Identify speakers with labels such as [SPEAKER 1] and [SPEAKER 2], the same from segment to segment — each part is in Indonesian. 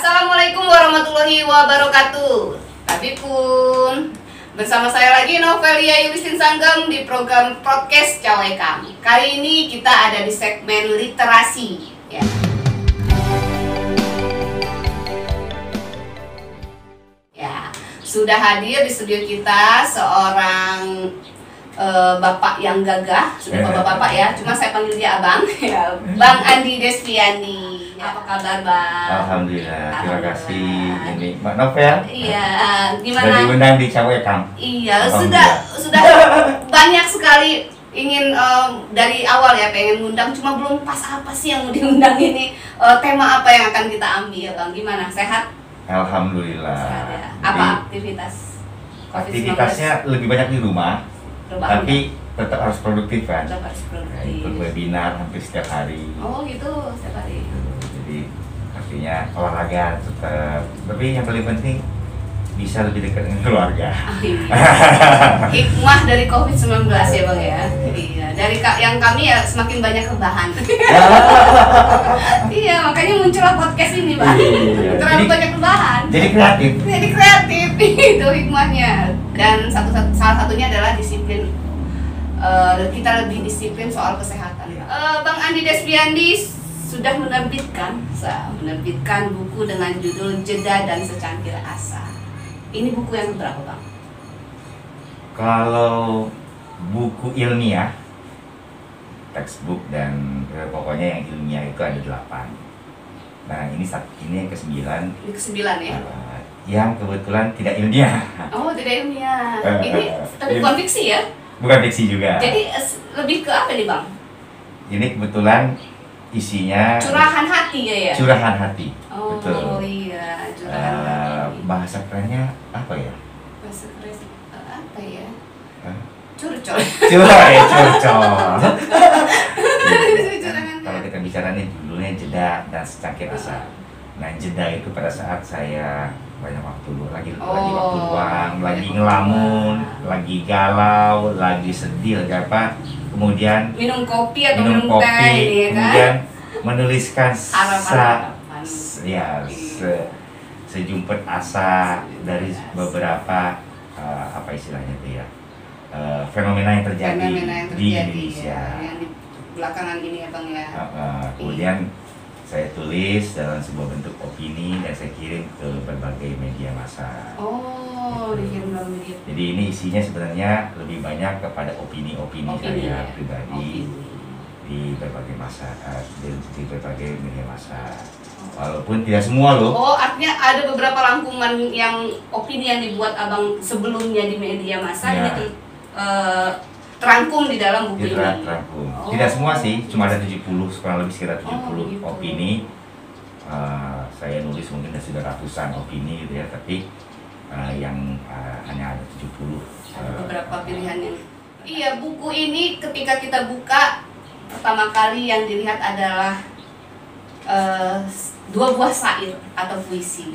[SPEAKER 1] Assalamualaikum warahmatullahi wabarakatuh. Tapi pun bersama saya lagi Novelia Yulistin Sanggem di program podcast Cawekam. Kali ini kita ada di segmen literasi ya. Ya, sudah hadir di studio kita seorang bapak yang gagah, sudah bapak-bapak ya, cuma saya panggil dia abang ya, Bang Andi Despiandi. Apa kabar Bang?
[SPEAKER 2] Alhamdulillah, terima kasih ini Mbak Novel.
[SPEAKER 1] Iya, gimana?
[SPEAKER 2] Sudah diundang di Cawekam.
[SPEAKER 1] Iya, sudah banyak sekali ingin dari awal ya pengen ngundang, cuma belum pas apa sih yang mau diundang ini, tema apa yang akan kita ambil Bang? Gimana? Sehat?
[SPEAKER 2] Alhamdulillah.
[SPEAKER 1] Sehat ya. Apa aktivitas?
[SPEAKER 2] Aktivitasnya lebih banyak di rumah. Tapi tetap harus produktif kan?
[SPEAKER 1] Tetap harus produktif.
[SPEAKER 2] Ya, ikut webinar hampir setiap hari.
[SPEAKER 1] Oh gitu, setiap hari.
[SPEAKER 2] Jadi artinya olahraga tetap. Tapi yang paling penting bisa lebih dekat dengan keluarga.
[SPEAKER 1] Hikmah dari COVID-19 ya Bang ya. Iya, dari yang kami ya semakin banyak rebahan. Iya, makanya muncullah podcast ini Bang.
[SPEAKER 2] Iya.
[SPEAKER 1] Terlalu banyak rebahan.
[SPEAKER 2] Jadi kreatif.
[SPEAKER 1] Jadi kreatif itu hikmahnya. Dan salah satunya adalah disiplin. Kita lebih disiplin soal kesehatan. Bang Andi Despiandi sudah menerbitkan buku dengan judul Jeda dan Secangkir Asa. Ini buku yang berapa Bang?
[SPEAKER 2] Kalau buku ilmiah, textbook dan pokoknya yang ilmiah itu ada 8. Nah ini yang ke-9.
[SPEAKER 1] Ini ke-9 ya?
[SPEAKER 2] Yang kebetulan tidak ilmiah.
[SPEAKER 1] Oh tidak ilmiah. Ini tapi bukan fiksi ya?
[SPEAKER 2] Bukan fiksi juga.
[SPEAKER 1] Jadi lebih ke apa nih Bang?
[SPEAKER 2] Ini kebetulan isinya
[SPEAKER 1] curahan hati ya?
[SPEAKER 2] Curahan hati.
[SPEAKER 1] Oh
[SPEAKER 2] betul.
[SPEAKER 1] Iya, curahan hati.
[SPEAKER 2] Bahasa kerennya apa ya?
[SPEAKER 1] Bahasa keren apa ya?
[SPEAKER 2] Curcol.
[SPEAKER 1] Curcol.
[SPEAKER 2] Kalau kita bicara nih judulnya Jeda dan Secangkir Asa. Nah jeda itu pada saat saya banyak waktu lagi waktu luang, lagi ngelamun, lagi galau, lagi sedih, lagi apa, kemudian
[SPEAKER 1] minum kopi atau minum teh, ya kan?
[SPEAKER 2] Kemudian menuliskan sejumput asa dari beberapa apa istilahnya itu ya, fenomena yang terjadi di Indonesia
[SPEAKER 1] yang di belakangan ini ya Bang ya.
[SPEAKER 2] Kemudian saya tulis dalam sebuah bentuk opini dan saya kirim ke berbagai media massa.
[SPEAKER 1] Oh, dikirim melalui media.
[SPEAKER 2] Jadi ini isinya sebenarnya lebih banyak kepada opini-opini saya pribadi di berbagai massa, di berbagai media massa. Walaupun tidak semua loh.
[SPEAKER 1] Oh, artinya ada beberapa rangkuman yang opini yang dibuat Abang sebelumnya di media massa ya. Ini terangkum di dalam buku ini.
[SPEAKER 2] Terangkum. Tidak semua sih, cuma ada 70, kurang lebih sekitar 70
[SPEAKER 1] gitu.
[SPEAKER 2] opini. Saya nulis mungkin sudah ratusan opini gitu ya, tapi yang hanya ada 70.
[SPEAKER 1] Ada beberapa pilihan yang. Iya, buku ini ketika kita buka pertama kali yang dilihat adalah 2 buah syair atau puisi.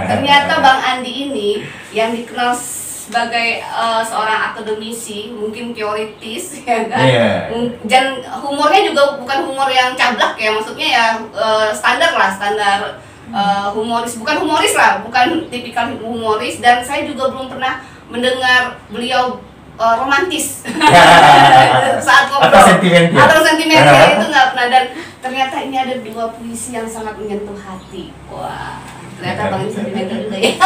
[SPEAKER 1] Ternyata Bang Andi ini yang dikenal sebagai seorang akademisi, mungkin teoritis ya kan. Dan humornya juga bukan humor yang cablak ya, maksudnya ya standar humoris, bukan tipikal humoris, dan saya juga belum pernah mendengar beliau romantis saat ngobrol atau sentimental itu nggak pernah. Dan ternyata ini ada 2 puisi yang sangat menyentuh hati. Wah, ternyata Bang sentimental juga ya.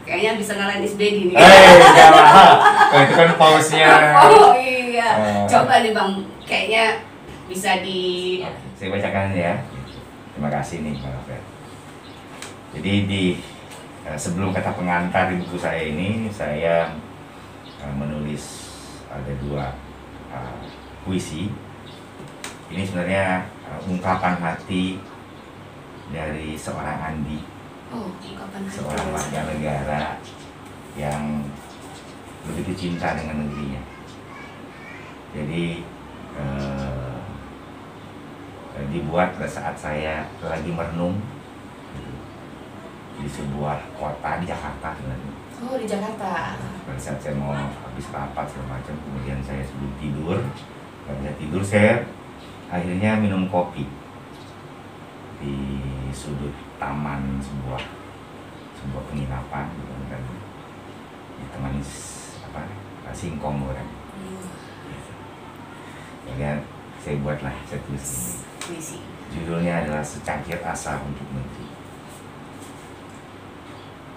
[SPEAKER 1] Kayaknya bisa ngalahin SBG nih.
[SPEAKER 2] Kalau itu kan pausnya.
[SPEAKER 1] Oh iya. Coba nih Bang, kayaknya bisa di.
[SPEAKER 2] Saya bacakan ya. Terima kasih nih Bang Novel. Jadi sebelum kata pengantar di buku saya ini, saya menulis ada 2 puisi. Ini sebenarnya ungkapan hati dari seorang Andi. Seorang warga negara yang begitu cinta dengan negerinya. Jadi dibuat pada saat saya lagi merenung di sebuah kota di Jakarta sebenarnya.
[SPEAKER 1] Oh di Jakarta.
[SPEAKER 2] Pada saat saya mau habis rapat segala macam, kemudian saya sebelum tidur, nggak bisa tidur, saya akhirnya minum kopi di di sudut taman sebuah penginapan gitu, dan ditemani singkong goreng. Ya kan, saya tulis ini. Judulnya adalah Secangkir Asa untuk Negeri.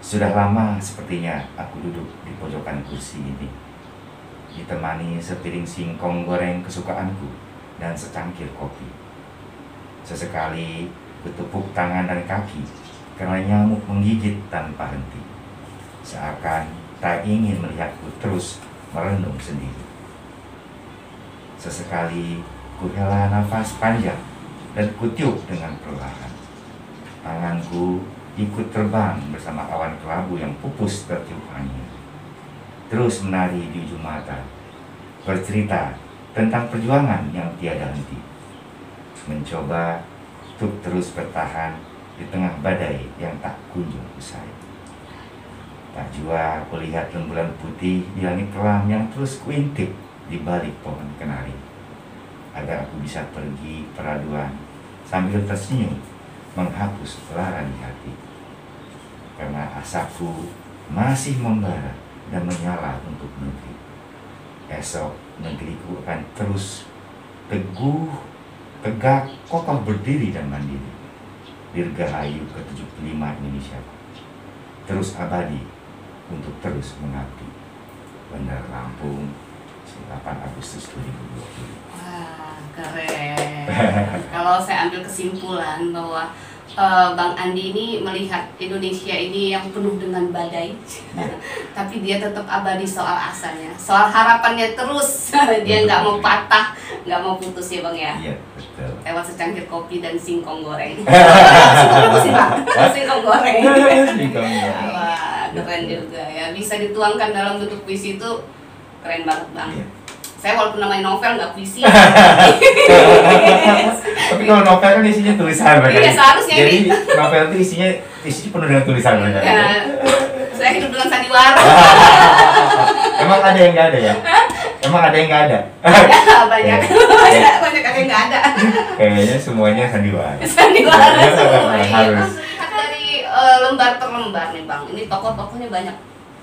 [SPEAKER 2] Sudah lama sepertinya aku duduk di pojokan kursi ini, ditemani sepiring singkong goreng kesukaanku dan secangkir kopi. Sesekali kutepuk tangan dan kaki karena nyamuk menggigit tanpa henti, seakan tak ingin melihatku terus merenung sendiri. Sesekali kuhela nafas panjang dan kutiup dengan perlahan. Tanganku ikut terbang bersama awan kelabu yang pupus tertiup angin, terus menari di ujung mata, bercerita tentang perjuangan yang tiada henti, mencoba untuk terus bertahan di tengah badai yang tak kunjung usai. Tak jua kulihat rembulan putih di langit kelam yang terus kuintip di balik pohon kenari, agar aku bisa pergi peraduan sambil tersenyum menghapus lara di hati. Karena asaku masih membara dan menyala untuk negeri. Esok negeriku akan terus teguh, tegak, kokoh berdiri dan mandiri. Dirgahayu ke-75 Indonesia, terus abadi untuk terus mengabdi. Bandar Lampung, 8 Agustus 2020.
[SPEAKER 1] Wah, keren. Kalau saya ambil kesimpulan bahwa Bang Andi ini melihat Indonesia ini yang penuh dengan badai, tapi dia tetap abadi soal asanya, soal harapannya terus. Dia nggak mau patah, nggak mau putus ya Bang ya.
[SPEAKER 2] Iya, betul.
[SPEAKER 1] Lewat secangkir kopi dan singkong goreng. Singkong apa sih Bang? Singkong goreng. Wah, keren juga ya. Bisa dituangkan dalam bentuk puisi itu keren banget Bang.
[SPEAKER 2] Iya.
[SPEAKER 1] Saya walaupun namanya novel nggak puisi.
[SPEAKER 2] Tapi kalau novel kan isinya tulisan mereka.
[SPEAKER 1] Iya, seharusnya
[SPEAKER 2] jadi
[SPEAKER 1] ini.
[SPEAKER 2] novel itu isinya penuh dengan tulisan mereka.
[SPEAKER 1] Ya, saya hidup dengan sandiwara.
[SPEAKER 2] Emang ada yang nggak ada ya? Emang ada yang nggak ada?
[SPEAKER 1] Banyak ada yang nggak ada.
[SPEAKER 2] Kayaknya semuanya sandiwara.
[SPEAKER 1] Sandiwara semua.
[SPEAKER 2] Harus.
[SPEAKER 1] Dari lembar per lembar nih Bang. Ini tokoh-tokohnya banyak.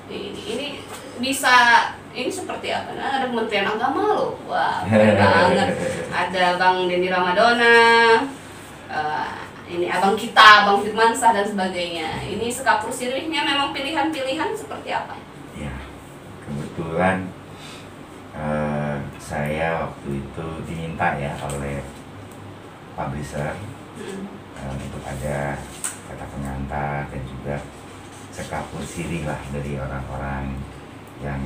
[SPEAKER 1] Ini bisa ini seperti apa? Nah, ada Kementerian Agama loh. Wah, keren banget. Ada Bang Denny Ramadona, ini abang kita, Bang Firmansyah dan sebagainya. Ini sekapur sirihnya memang pilihan-pilihan seperti apa?
[SPEAKER 2] Ya, kebetulan saya waktu itu diminta ya oleh publisher untuk ada kata pengantar dan juga sekapur sirih lah dari orang-orang yang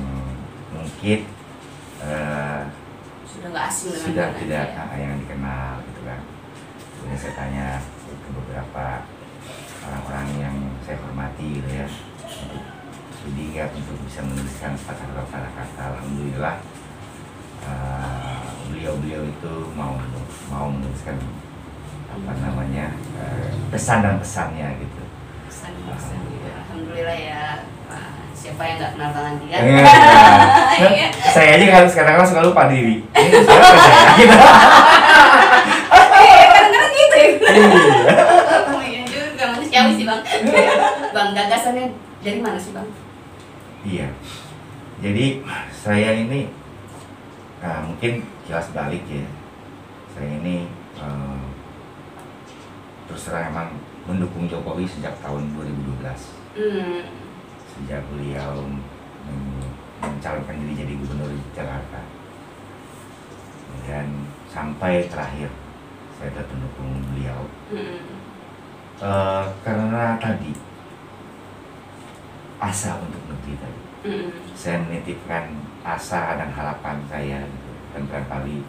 [SPEAKER 2] mungkin
[SPEAKER 1] sudah nggak asing dengan
[SPEAKER 2] sudah tidak yang dikenal gitu kan. Kemudian saya tanya ke beberapa orang-orang yang saya hormati gitu ya, untuk bisa menuliskan kata-kata. Alhamdulillah beliau itu mau menuliskan pesan dan pesannya gitu.
[SPEAKER 1] Pesan juga. Alhamdulillah ya. Siapa yang nggak kenal Bang Andi kan?
[SPEAKER 2] Iya. Saya aja harus kadang-kadang suka lupa diri. Ini siapa saya? Gitu.
[SPEAKER 1] Kadang-kadang gitu ya. Iya juga, manusiawi sih Bang. Bang, gagasannya dari mana sih Bang?
[SPEAKER 2] Iya. Jadi saya ini mungkin kilas balik ya. Saya ini terus terang emang mendukung Jokowi sejak tahun 2012. Sejak beliau mencalonkan diri jadi gubernur Jakarta, dan sampai terakhir saya tetap mendukung beliau. Karena tadi asa untuk negeri tadi, saya menitipkan asa dan harapan saya gitu, dan barangkali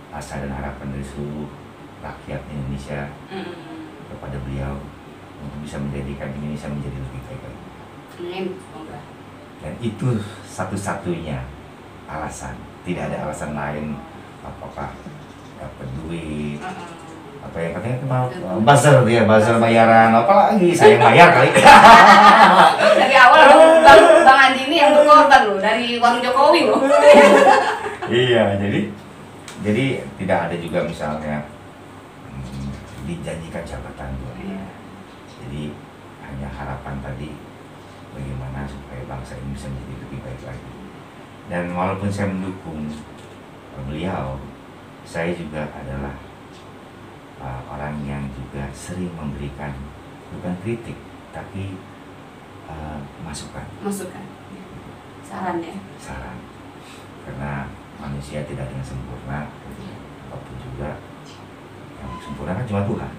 [SPEAKER 2] asa dan harapan dari seluruh rakyat Indonesia kepada beliau untuk bisa menjadikan Indonesia menjadi lebih baik lagi. Dan itu satu-satunya alasan, tidak ada alasan lain. Apakah dapat duit, apa yang katanya itu mau buzzer bayaran, apalagi saya bayar kali.
[SPEAKER 1] Dari awal Bang Andi ini yang berkorban loh, dari warung Jokowi loh.
[SPEAKER 2] Iya, jadi tidak ada juga misalnya dijanjikan jabatan buat Jadi hanya harapan tadi bagaimana supaya bangsa ini bisa menjadi lebih baik lagi. Dan walaupun saya mendukung beliau, saya juga adalah orang yang juga sering memberikan bukan kritik tapi masukan.
[SPEAKER 1] Saran ya.
[SPEAKER 2] Saran. Karena manusia tidak ada yang sempurna, apapun juga yang sempurna kan cuma Tuhan.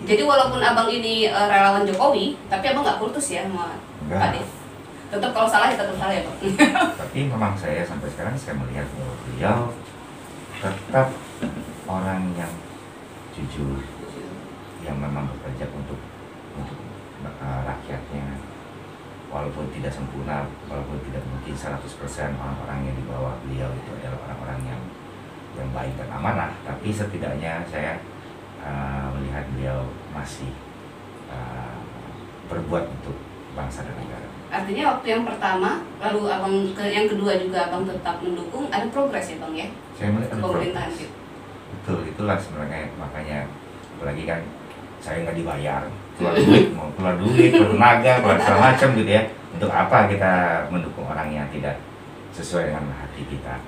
[SPEAKER 1] Jadi walaupun abang ini relawan Jokowi, tapi abang nggak kultus ya sama Pak Dev. Tetap kalau salah ya tetap salah ya Bang.
[SPEAKER 2] Tapi memang saya sampai sekarang saya melihat bahwa beliau tetap orang yang jujur, yang memang bekerja untuk rakyatnya, walaupun tidak sempurna, walaupun tidak mungkin 100% orang-orang yang di bawah beliau itu adalah orang-orang yang baik dan amanah, tapi setidaknya saya melihat beliau masih berbuat untuk bangsa dan negara.
[SPEAKER 1] Artinya waktu yang pertama, lalu abang yang kedua juga abang tetap mendukung, ada progres ya Bang ya?
[SPEAKER 2] Saya melihat ada
[SPEAKER 1] pemerintahan
[SPEAKER 2] progres.
[SPEAKER 1] gitu.
[SPEAKER 2] Betul, itulah sebenarnya makanya apalagi kan saya nggak dibayar, keluar duit, mau keluar duit, keluar tenaga, keluar segala macam gitu ya. Untuk apa kita mendukung orang yang tidak sesuai dengan hati kita?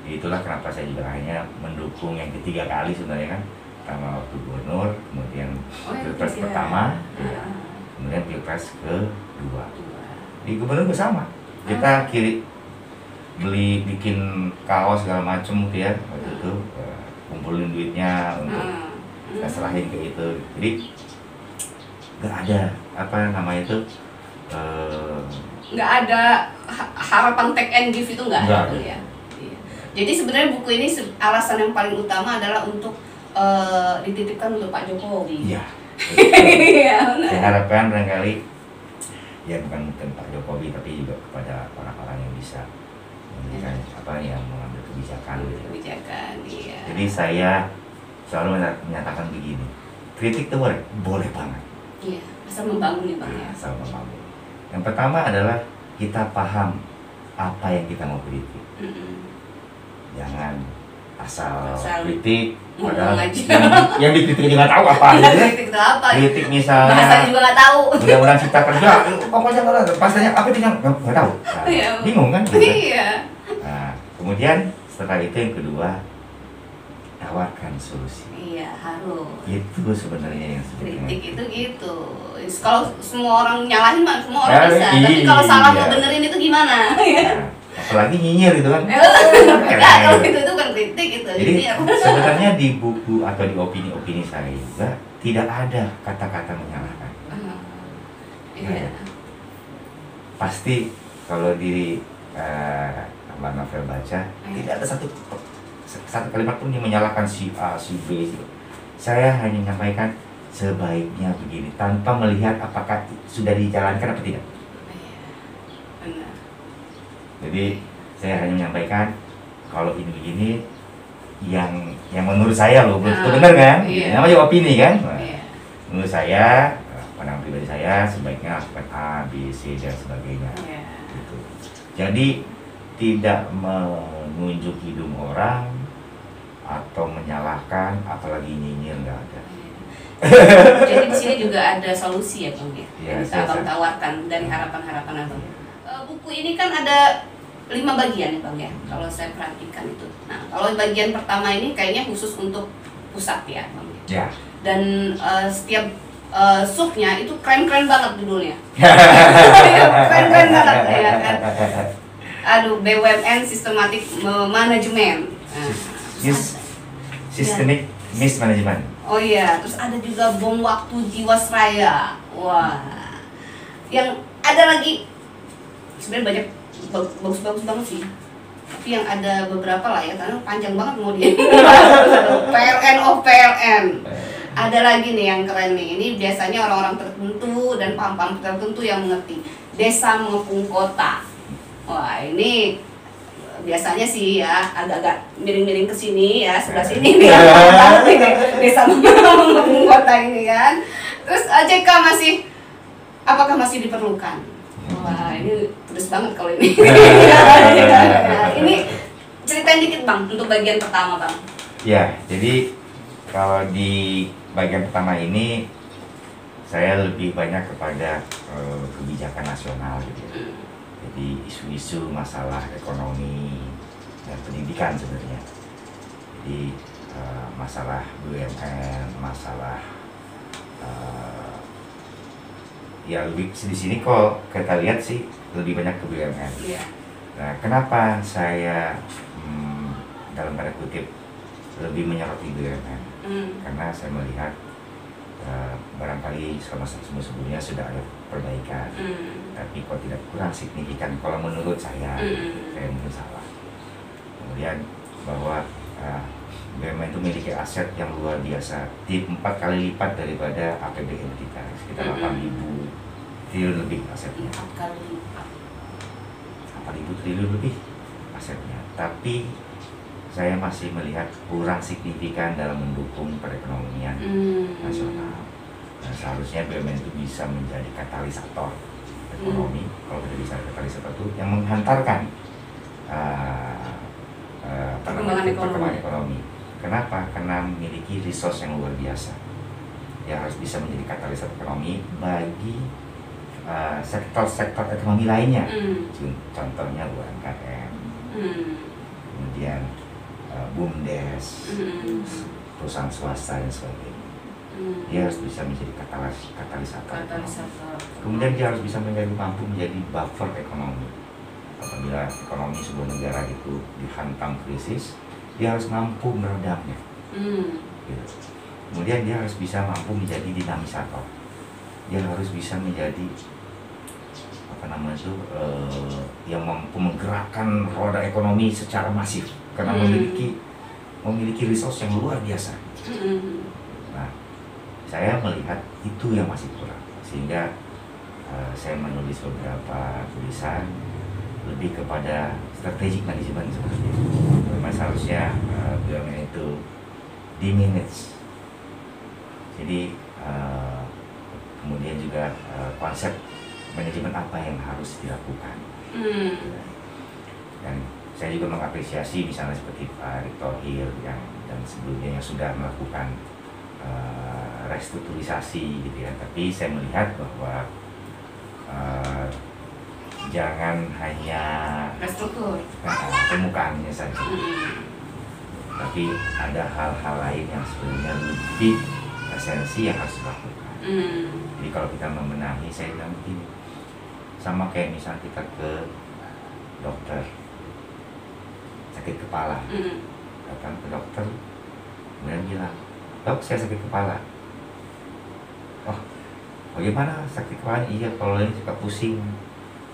[SPEAKER 2] Jadi itulah kenapa saya juga hanya mendukung yang ketiga kali sebenarnya kan, pertama waktu gubernur, kemudian pilpres pertama, kemudian pilpres kedua. Di gubernur juga sama, kita bikin kaos segala macam gitu ya, waktu itu kumpulin duitnya untuk kita serahin ke itu. Jadi nggak ada apa namanya itu
[SPEAKER 1] nggak ada harapan take and give itu nggak ada ya. Iya. Jadi sebenarnya buku ini alasan yang paling utama adalah untuk dititipkan untuk Pak Jokowi.
[SPEAKER 2] Iya. Saya harapkan barangkali ya bukan mungkin Pak Jokowi tapi juga kepada orang-orang yang bisa memberikan apa yang mengambil kebijakan.
[SPEAKER 1] Iya.
[SPEAKER 2] Jadi saya selalu menyatakan begini, kritik itu boleh banget.
[SPEAKER 1] Iya, asal membangun ya Bang ya.
[SPEAKER 2] Asal membangun. Yang pertama adalah kita paham apa yang kita mau kritik. Jangan asal kritik, padahal yang dikritik nggak tahu apa. Kritik misalnya.
[SPEAKER 1] Bahasanya juga nggak tahu.
[SPEAKER 2] Undang-undang Cipta Kerja, pokoknya bahasanya apa itu yang nggak tahu. Nah, bingung kan?
[SPEAKER 1] Iya.
[SPEAKER 2] Nah, kemudian setelah itu yang kedua, tawarkan solusi.
[SPEAKER 1] Iya, harus.
[SPEAKER 2] Itu sebenarnya yang
[SPEAKER 1] kritik itu gitu. Kalau semua orang nyalahin mah semua orang bisa. Tapi kalau salah mau benerin itu gimana?
[SPEAKER 2] Nah, apalagi nyinyir gitu kan.
[SPEAKER 1] Kalau itu kan kritik itu.
[SPEAKER 2] Jadi sebenarnya di buku atau di opini-opini saya juga tidak ada kata-kata menyalahkan.
[SPEAKER 1] Iya.
[SPEAKER 2] Pasti kalau di Abang Novel baca tidak ada satu kalimat pun yang menyalahkan si A, si B gitu. Saya hanya menyampaikan sebaiknya begini tanpa melihat apakah sudah dijalankan atau tidak.
[SPEAKER 1] Benar.
[SPEAKER 2] Jadi saya hanya menyampaikan kalau ini begini yang menurut saya loh, itu benar kan?
[SPEAKER 1] Iya.
[SPEAKER 2] Namanya opini kan? Nah,
[SPEAKER 1] iya.
[SPEAKER 2] Menurut saya, pandangan pribadi saya sebaiknya lakukan A, B, C dan sebagainya.
[SPEAKER 1] Iya.
[SPEAKER 2] Gitu. Jadi tidak menunjuk hidung orang atau menyalahkan, apalagi nyinyir, nggak ada.
[SPEAKER 1] Jadi di sini juga ada solusi ya Bang ya,
[SPEAKER 2] yang
[SPEAKER 1] bisa Abang tawarkan dari harapan-harapan Abang. Buku ini kan ada 5 bagian ya Bang ya, kalau saya perhatikan itu. Nah, kalau bagian pertama ini kayaknya khusus untuk pusat ya Bang.
[SPEAKER 2] Ya.
[SPEAKER 1] Dan setiap subnya itu keren-keren banget judulnya. Keren-keren banget ya kan. Aduh, BUMN Systematic Management.
[SPEAKER 2] Systemic Mismanagement.
[SPEAKER 1] Oh iya, terus ada juga bom waktu Jiwasraya. Wah, yang ada lagi sebenarnya banyak bagus-bagus banget sih. Tapi yang ada beberapa lah ya, karena panjang banget mau dia. PLN of PLN. Ada lagi nih yang keren nih. Ini biasanya orang-orang tertentu dan paham-paham tertentu yang mengerti. Desa mengepung kota. Wah, ini biasanya sih ya agak-agak miring-miring ke sini ya, sebelah sini nih. Desa mengepung kota ini kan. Terus JK apakah masih diperlukan? Wah, ini pedes banget kalau ini. Ini ceritain dikit Bang untuk bagian pertama Bang.
[SPEAKER 2] Ya, jadi kalau di bagian pertama ini saya lebih banyak kepada kebijakan nasional gitu ya. Jadi isu-isu masalah ekonomi dan pendidikan sebenarnya. Jadi masalah BUMN, masalah ya lebih di sini kok kita lihat sih lebih banyak ke BUMN.
[SPEAKER 1] Yeah.
[SPEAKER 2] Nah, kenapa saya dalam tanda kutip lebih menyoroti BUMN? Karena saya melihat barangkali sebelumnya sudah ada perbaikan, tapi kok tidak kurang signifikan kalau menurut saya mungkin salah. Kemudian bahwa BUMN itu memiliki aset yang luar biasa, 4 kali lipat daripada APBN kita, sekitar 8.000 triliun lebih asetnya.
[SPEAKER 1] 4 kali lipat.
[SPEAKER 2] 8.000 triliun lebih asetnya, tapi saya masih melihat kurang signifikan dalam mendukung perekonomian nasional. Nah, seharusnya BUMN itu bisa menjadi katalisator ekonomi. Kalau kita bisa katalisator itu yang menghantarkan perkembangan ekonomi. Kenapa? Karena memiliki resource yang luar biasa. Dia harus bisa menjadi katalisator ekonomi bagi sektor-sektor ekonomi lainnya. Contohnya UMKM, kemudian BUMDes, perusahaan swasta dan sebagainya. Dia harus bisa menjadi katalisator. Kemudian dia harus bisa mampu menjadi buffer ekonomi. Apabila ekonomi sebuah negara itu dihantam krisis, dia harus mampu meredamnya. Gitu. Kemudian dia harus bisa mampu menjadi dinamisator. Dia harus bisa menjadi yang mampu menggerakkan roda ekonomi secara masif karena memiliki resource yang luar biasa. Nah, saya melihat itu yang masih kurang, sehingga saya menulis beberapa tulisan lebih kepada strategic management seperti itu. Memang seharusnya BUMN itu dimanage. Jadi kemudian juga konsep manajemen apa yang harus dilakukan. Dan saya juga mengapresiasi misalnya seperti Pak Erick Thohir dan sebelumnya yang sudah melakukan restrukturisasi gitu ya. Tapi saya melihat bahwa jangan hanya
[SPEAKER 1] restruktur
[SPEAKER 2] permukaannya saja, tapi ada hal-hal lain yang sebenarnya lebih esensi yang harus dilakukan. Jadi kalau kita membenahi, saya bilang begini, sama kayak misalnya kita ke dokter sakit kepala, datang ke dokter kemudian bilang, "Dok, saya sakit kepala." "Oh, bagaimana sakit kepalanya?" "Iya, kalau ini suka pusing."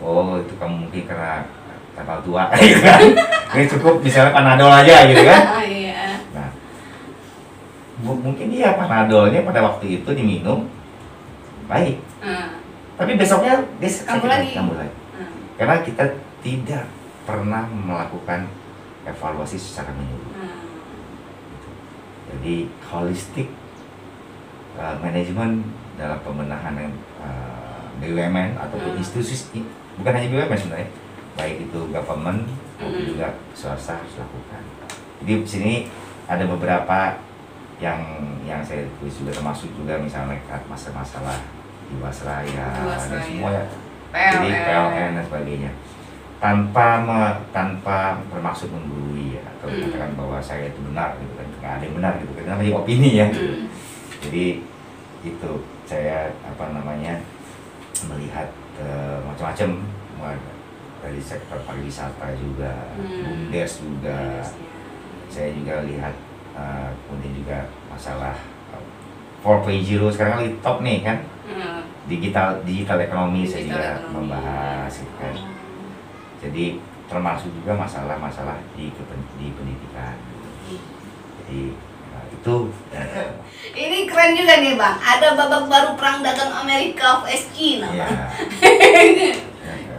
[SPEAKER 2] "Oh, itu kamu mungkin karena terlalu tua." Gitu kan. Ini cukup misalnya Panadol aja gitu kan. Nah, mungkin iya Panadolnya pada waktu itu diminum baik, tapi besoknya dia sakit lagi. Karena kita tidak pernah melakukan evaluasi secara menyeluruh. Jadi holistic manajemen dalam pembenahan BUMN ataupun institusi, bukan hanya BUMN sebenarnya, baik itu government maupun juga swasta harus lakukan. Jadi di sini ada beberapa yang saya tulis juga, termasuk juga misalnya masalah Jiwasraya dan semua ya, jadi PLN dan sebagainya, tanpa bermaksud menggurui ya, atau mengatakan bahwa saya itu benar gitu kan, nggak ada yang benar gitu kan, namanya opini ya. Jadi itu saya melihat macam-macam dari sektor pariwisata juga, BUMDes juga, saya juga lihat kemudian juga masalah 4.0 sekarang lagi top nih kan, digital ekonomi saya juga membahas gitu kan. Jadi termasuk juga masalah-masalah di pendidikan. Jadi itu.
[SPEAKER 1] Ini keren juga nih Bang, ada babak baru perang dagang Amerika vs China.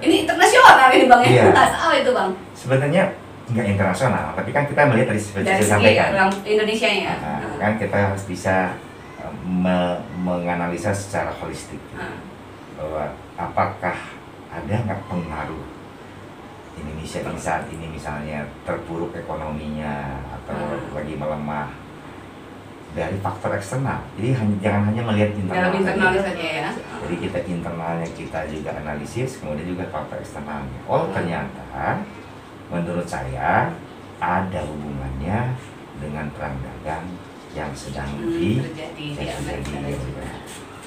[SPEAKER 1] Ini internasional ini Bang ya, apa itu Bang?
[SPEAKER 2] Sebenarnya nggak internasional, tapi kan kita melihat dari seperti saya sampaikan
[SPEAKER 1] Indonesia ya.
[SPEAKER 2] Kan kita harus bisa menganalisa secara holistik bahwa apakah ada nggak pengaruh Indonesia di saat ini misalnya terpuruk ekonominya atau lagi melemah dari faktor eksternal. Jadi jangan hanya melihat internal.
[SPEAKER 1] Dalam internalnya saja ya.
[SPEAKER 2] Jadi kita internalnya kita juga analisis, kemudian juga faktor eksternalnya. Oh ternyata menurut saya ada hubungannya dengan perang dagang yang sedang terjadi.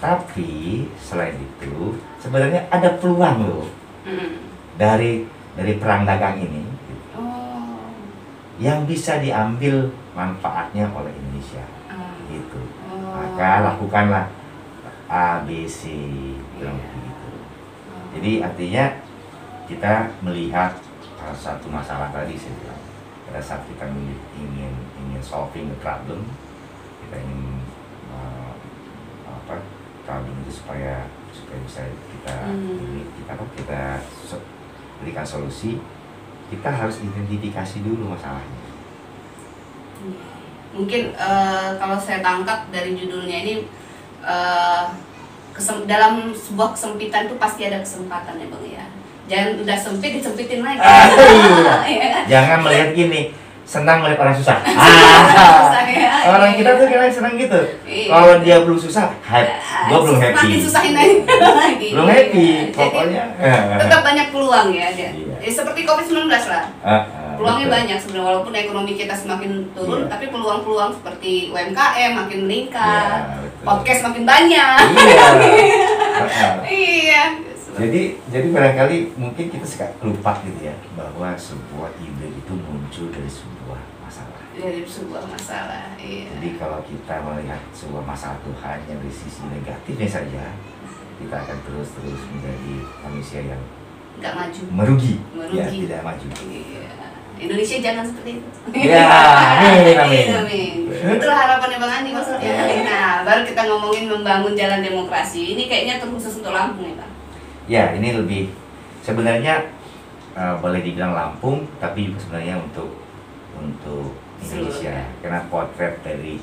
[SPEAKER 2] Tapi selain itu sebenarnya ada peluang loh dari perang dagang ini yang bisa diambil manfaatnya oleh Indonesia. Gitu. Maka lakukanlah A, B, C, kurang lebih gitu. Jadi artinya kita melihat satu masalah tadi saya bilang, pada saat kita ingin solving the problem, kita ingin problem itu supaya bisa kita berikan solusi, kita harus identifikasi dulu masalahnya.
[SPEAKER 1] Mungkin kalau saya tangkap dari judulnya ini, dalam sebuah kesempitan itu pasti ada kesempatan ya Bang ya. Jangan udah sempit disempitin lagi.
[SPEAKER 2] Iya. Jangan melihat gini, senang melihat orang susah. Orang kita tuh kadang senang gitu. Kalau dia belum susah, gue belum happy.
[SPEAKER 1] Makin susahin lagi.
[SPEAKER 2] Belum happy, pokoknya.
[SPEAKER 1] Tetap banyak peluang ya. Seperti COVID-19 lah. Peluangnya banyak sebenarnya, walaupun ekonomi kita semakin turun, tapi peluang-peluang seperti UMKM makin meningkat, podcast makin banyak. Iya.
[SPEAKER 2] Jadi barangkali mungkin kita suka lupa gitu ya, bahwa sebuah ide itu muncul dari sebuah masalah.
[SPEAKER 1] Dari sebuah masalah. Iya.
[SPEAKER 2] Jadi kalau kita melihat sebuah masalah itu hanya dari sisi negatifnya saja, kita akan terus menjadi manusia yang
[SPEAKER 1] nggak maju.
[SPEAKER 2] Merugi. Ya, tidak maju.
[SPEAKER 1] Iya. Indonesia jangan seperti itu.
[SPEAKER 2] Ya, amin.
[SPEAKER 1] Itulah harapannya Bang Andi maksudnya. Nah, baru kita ngomongin membangun jalan demokrasi. Ini kayaknya terkhusus untuk Lampung ya Bang.
[SPEAKER 2] Ya, ini lebih sebenarnya boleh dibilang Lampung, tapi juga sebenarnya untuk Indonesia. Karena potret dari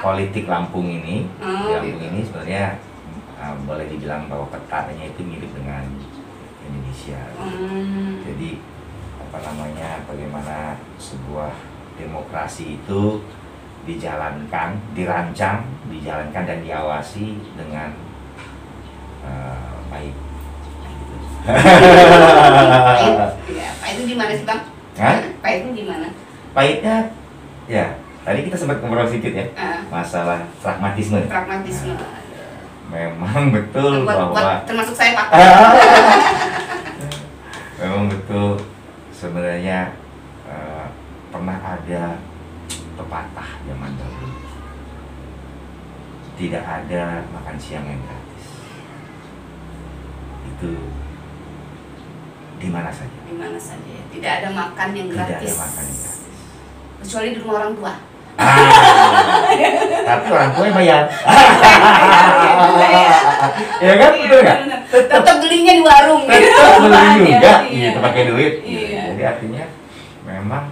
[SPEAKER 2] politik Lampung ini, ini sebenarnya boleh dibilang bahwa petanya itu mirip dengan Indonesia. Jadi bagaimana sebuah demokrasi itu dirancang, dijalankan dan diawasi dengan baik.
[SPEAKER 1] Pahit itu gimana sih Bang? Pahit itu gimana?
[SPEAKER 2] Pahitnya, ya tadi kita sempat ngobrol sedikit ya, masalah pragmatisme. Memang betul bahwa
[SPEAKER 1] termasuk saya Pak.
[SPEAKER 2] Memang betul sebenarnya pernah ada pepatah zaman dahulu, tidak ada makan siang yang gratis. Itu di mana saja.
[SPEAKER 1] Di mana saja. Tidak ada makan yang gratis.
[SPEAKER 2] Tidak ada makan yang gratis.
[SPEAKER 1] Kecuali di rumah orang tua.
[SPEAKER 2] Tapi orang tua yang bayar. Ya kan, betul nggak?
[SPEAKER 1] Tetap belinya di warung.
[SPEAKER 2] Tetap beli juga, gitu pakai duit. Jadi artinya memang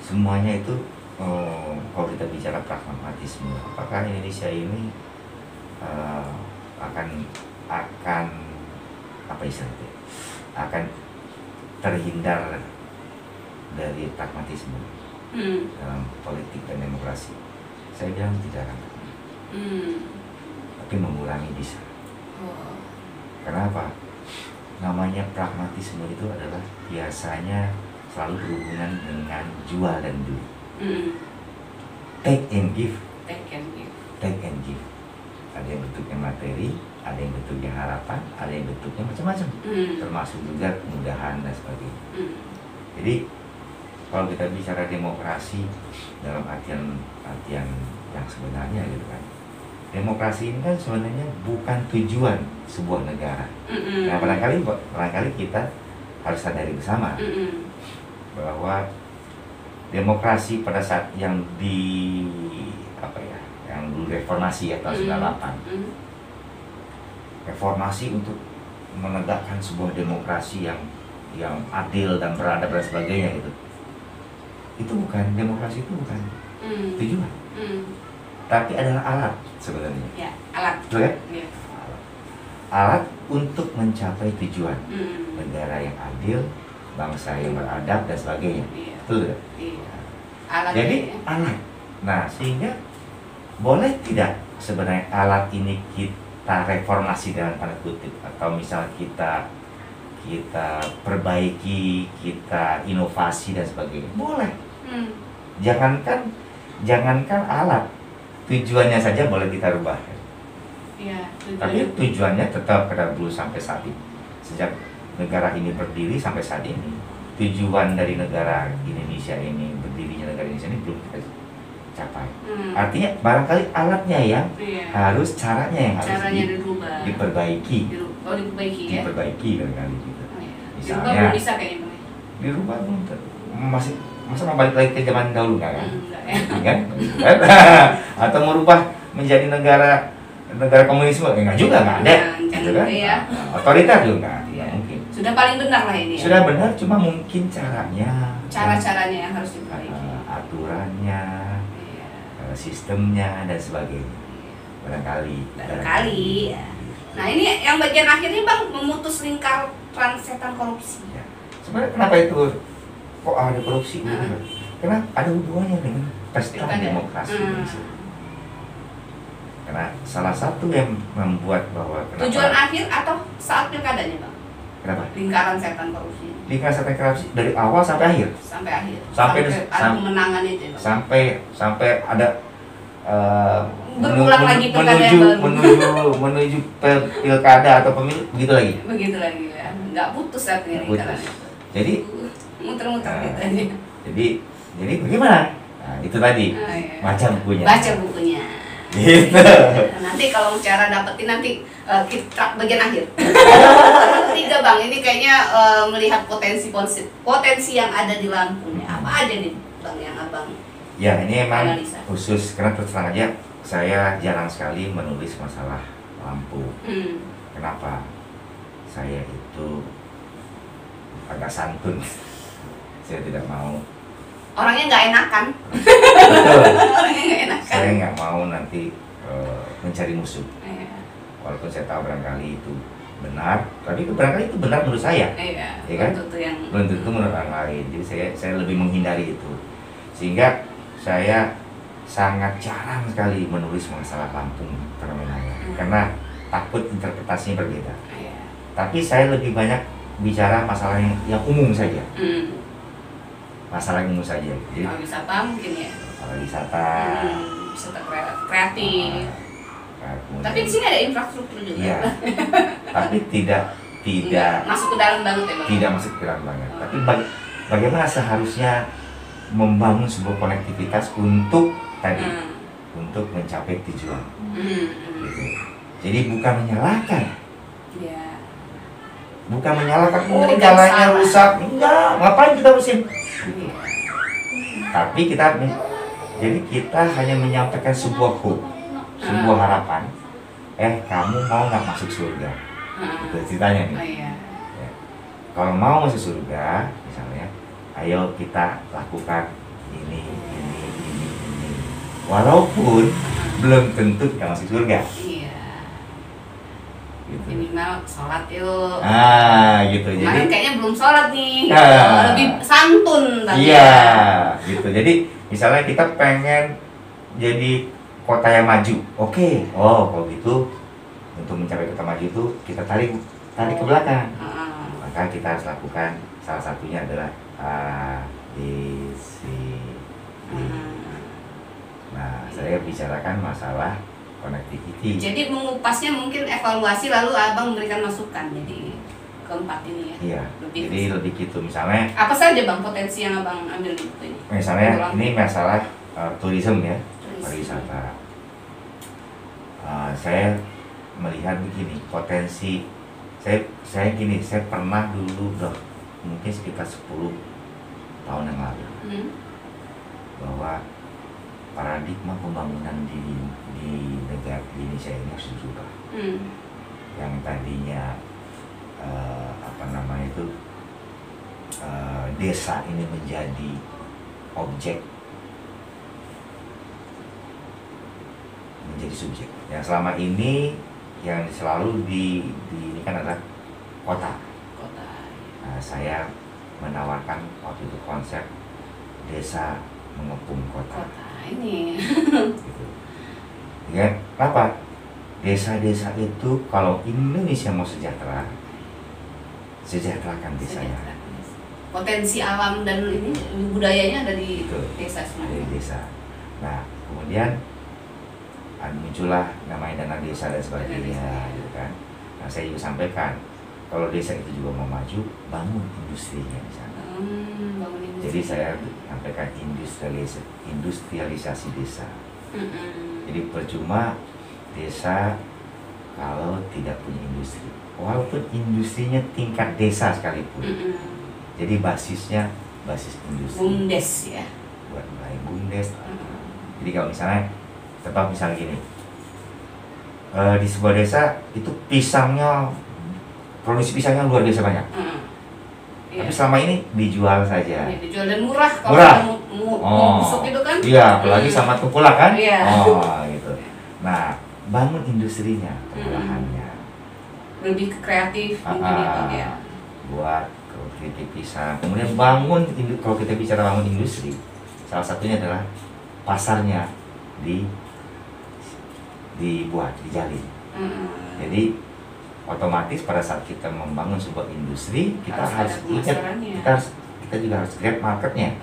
[SPEAKER 2] semuanya itu kalau kita bicara pragmatisme, apakah Indonesia ini akan apa istilahnya? Akan terhindar dari pragmatisme dalam politik dan demokrasi? Saya bilang tidak akan. Tapi mengurangi bisa. Kenapa? Namanya pragmatisme itu adalah biasanya selalu berhubungan dengan jual dan beli. Take and give. Take and give. Ada yang bentuknya materi, ada yang bentuknya harapan, ada yang bentuknya macam-macam. Termasuk juga kemudahan dan sebagainya. Jadi kalau kita bicara demokrasi dalam artian yang sebenarnya gitu kan, demokrasi ini kan sebenarnya bukan tujuan sebuah negara. Nah barangkali kita harus sadari bersama bahwa demokrasi pada saat yang yang dulu reformasi ya tahun 98, reformasi untuk menegakkan sebuah demokrasi yang adil dan beradab dan sebagainya gitu. Itu bukan demokrasi, itu bukan tujuan, tapi adalah alat sebenarnya.
[SPEAKER 1] Ya, alat.
[SPEAKER 2] Betul ya? Ya. Alat untuk mencapai tujuan negara yang adil, bangsa yang beradab dan sebagainya. Betul ya?
[SPEAKER 1] Iya. Alat.
[SPEAKER 2] Jadi alat Nah, sehingga boleh tidak sebenarnya alat ini kita reformasi dalam tanda kutip, atau misal kita perbaiki, kita inovasi dan sebagainya, boleh. Jangankan alat, tujuannya saja boleh kita rubah.
[SPEAKER 1] Ya,
[SPEAKER 2] tapi tujuannya tetap pada dulu sampai saat ini. Sejak negara ini berdiri sampai saat ini, tujuan dari negara Indonesia ini, berdirinya negara Indonesia ini belum kita capai. Artinya barangkali alatnya yang harus, caranya yang harus diperbaiki. Diperbaiki barangkali gitu. Misalnya
[SPEAKER 1] bisa kayaknya.
[SPEAKER 2] Dirubah belum, masih masa mau balik lagi ke zaman dahulu kan? Kan? Atau merubah menjadi negara komunisme, enggak juga, nggak ada, gitu kan? Otoriter juga nggak mungkin.
[SPEAKER 1] Sudah paling benar lah ini.
[SPEAKER 2] Sudah benar, cuma mungkin caranya,
[SPEAKER 1] cara-caranya yang harus diperbaiki,
[SPEAKER 2] aturannya, sistemnya dan sebagainya. Barangkali.
[SPEAKER 1] Ya. Nah, ini yang bagian akhirnya Bang, memutus lingkaran setan korupsi.
[SPEAKER 2] Ya. Sebenarnya kenapa itu kok ada korupsi? Karena ada hubungannya dengan pesta demokrasi. Karena salah satu yang membuat bahwa
[SPEAKER 1] tujuan akhir atau saat pilkadanya Bang?
[SPEAKER 2] Kenapa?
[SPEAKER 1] Lingkaran setan korupsi.
[SPEAKER 2] Lingkaran setan korupsi dari awal sampai akhir. Sampai
[SPEAKER 1] ada kemenangan itu Bang.
[SPEAKER 2] Sampai ada
[SPEAKER 1] berulang lagi pilkada
[SPEAKER 2] menuju pilkada atau pemilu begitu lagi.
[SPEAKER 1] Begitu lagi ya. Nggak putus artinya lingkaran itu.
[SPEAKER 2] Jadi
[SPEAKER 1] muter-muter gitu aja.
[SPEAKER 2] Jadi bagaimana? Nah, itu tadi. Baca bukunya. Gitu.
[SPEAKER 1] Nanti kalau cara dapetin nanti kita bagian akhir. Ketiga Bang, ini kayaknya melihat potensi yang ada di Lampung. Apa aja nih Bang yang Abang?
[SPEAKER 2] Ya, ini emang khusus karena terus terang aja saya jarang sekali menulis masalah Lampung. Kenapa? Saya itu agak santun. Saya tidak mau.
[SPEAKER 1] Orangnya nggak enakan. Orangnya nggak enakan.
[SPEAKER 2] Saya nggak mau nanti mencari musuh. Walaupun saya tahu barangkali itu benar, tapi barangkali itu benar menurut saya. Ya kan? Belum tentu menurut orang lain. Jadi saya lebih menghindari itu. Sehingga saya sangat jarang sekali menulis masalah Lampung fenomenanya, karena takut interpretasinya berbeda. Tapi saya lebih banyak bicara masalah yang umum saja. Masalah umum saja. Jadi
[SPEAKER 1] wisata mungkin ya.
[SPEAKER 2] Wisata
[SPEAKER 1] kreatif. Tapi di sini ada infrastruktur juga.
[SPEAKER 2] Iya. Tapi tidak
[SPEAKER 1] masuk ke dalam banget ya Bang.
[SPEAKER 2] Tidak masuk ke dalam banget. Tapi bagaimana seharusnya membangun sebuah konektivitas untuk tadi, untuk mencapai tujuan. Gitu. Jadi bukan menyalahkan.
[SPEAKER 1] Iya.
[SPEAKER 2] Bukan menyalahkan, jalannya rusak. Enggak, ngapain kita urusin? Tapi kita hanya menyampaikan sebuah hope, sebuah harapan. Kamu mau nggak masuk surga? Itu ceritanya nih. Ya. Kalau mau masuk surga, misalnya, ayo kita lakukan ini. Walaupun belum tentu kita masuk surga. Gitu.
[SPEAKER 1] Minimal sholat yuk.
[SPEAKER 2] Gitu.
[SPEAKER 1] Jadi kayaknya belum sholat nih. Lebih santun tadi.
[SPEAKER 2] Iya, gitu. Jadi misalnya kita pengen jadi kota yang maju. Oke. Kalau gitu untuk mencapai kota maju itu kita tarik ke belakang. Maka kita harus lakukan, salah satunya adalah A, B, C, D. Nah, saya bicarakan masalah connectivity.
[SPEAKER 1] Jadi mengupasnya mungkin evaluasi lalu Abang memberikan masukan. Jadi keempat ini ya.
[SPEAKER 2] Iya. Lebih gitu misalnya.
[SPEAKER 1] Apa saja Bang potensi yang Abang ambil di buku ini?
[SPEAKER 2] Misalnya ini masalah tourism ya, pariwisata. Saya melihat begini, potensi saya pernah dulu mungkin sekitar 10 tahun yang lalu bahwa paradigma pembangunan di negara Indonesia ini harus berubah. Yang tadinya desa ini menjadi objek, menjadi subjek. Yang selama ini yang selalu ini kan adalah kota. Nah, saya menawarkan waktu itu konsep desa mengepung kota.
[SPEAKER 1] ini.
[SPEAKER 2] Gitu. Ya, apa? Desa-desa itu kalau Indonesia mau sejahtera, sejahterakan desanya.
[SPEAKER 1] Potensi alam dan ini budayanya ada di
[SPEAKER 2] Betul.
[SPEAKER 1] desa semua.
[SPEAKER 2] Dari desa. Nah, kemudian muncullah namanya dana desa dan sebagainya, gitu kan. Nah, saya juga sampaikan kalau desa itu juga mau maju, bangun industrinya di sana.
[SPEAKER 1] Bangun industri.
[SPEAKER 2] Jadi saya sampaikan industrialisasi desa. Jadi percuma desa kalau tidak punya industri, walaupun industrinya tingkat desa sekalipun. Jadi basisnya basis industri.
[SPEAKER 1] Bumdes ya.
[SPEAKER 2] Buat mulai bumdes. Jadi kalau misalnya, tetap misalnya gini, di sebuah desa itu pisangnya, produksi pisangnya luar biasa banyak. Tapi selama ini dijual saja.
[SPEAKER 1] Ya, dijual dan murah kalau
[SPEAKER 2] Murah.
[SPEAKER 1] mau busuk itu kan.
[SPEAKER 2] Iya, apalagi sama tengkulak kan.
[SPEAKER 1] Iya.
[SPEAKER 2] Oh, gitu. Nah, bangun industrinya, pengolahannya.
[SPEAKER 1] Lebih ke kreatif mungkin ya Bang ya.
[SPEAKER 2] Buat keripik pisang. Kemudian bangun, kalau kita bicara bangun industri, salah satunya adalah pasarnya dibuat, dijalin. Jadi otomatis pada saat kita membangun sebuah industri, kita harus ingat, kita juga harus grab marketnya,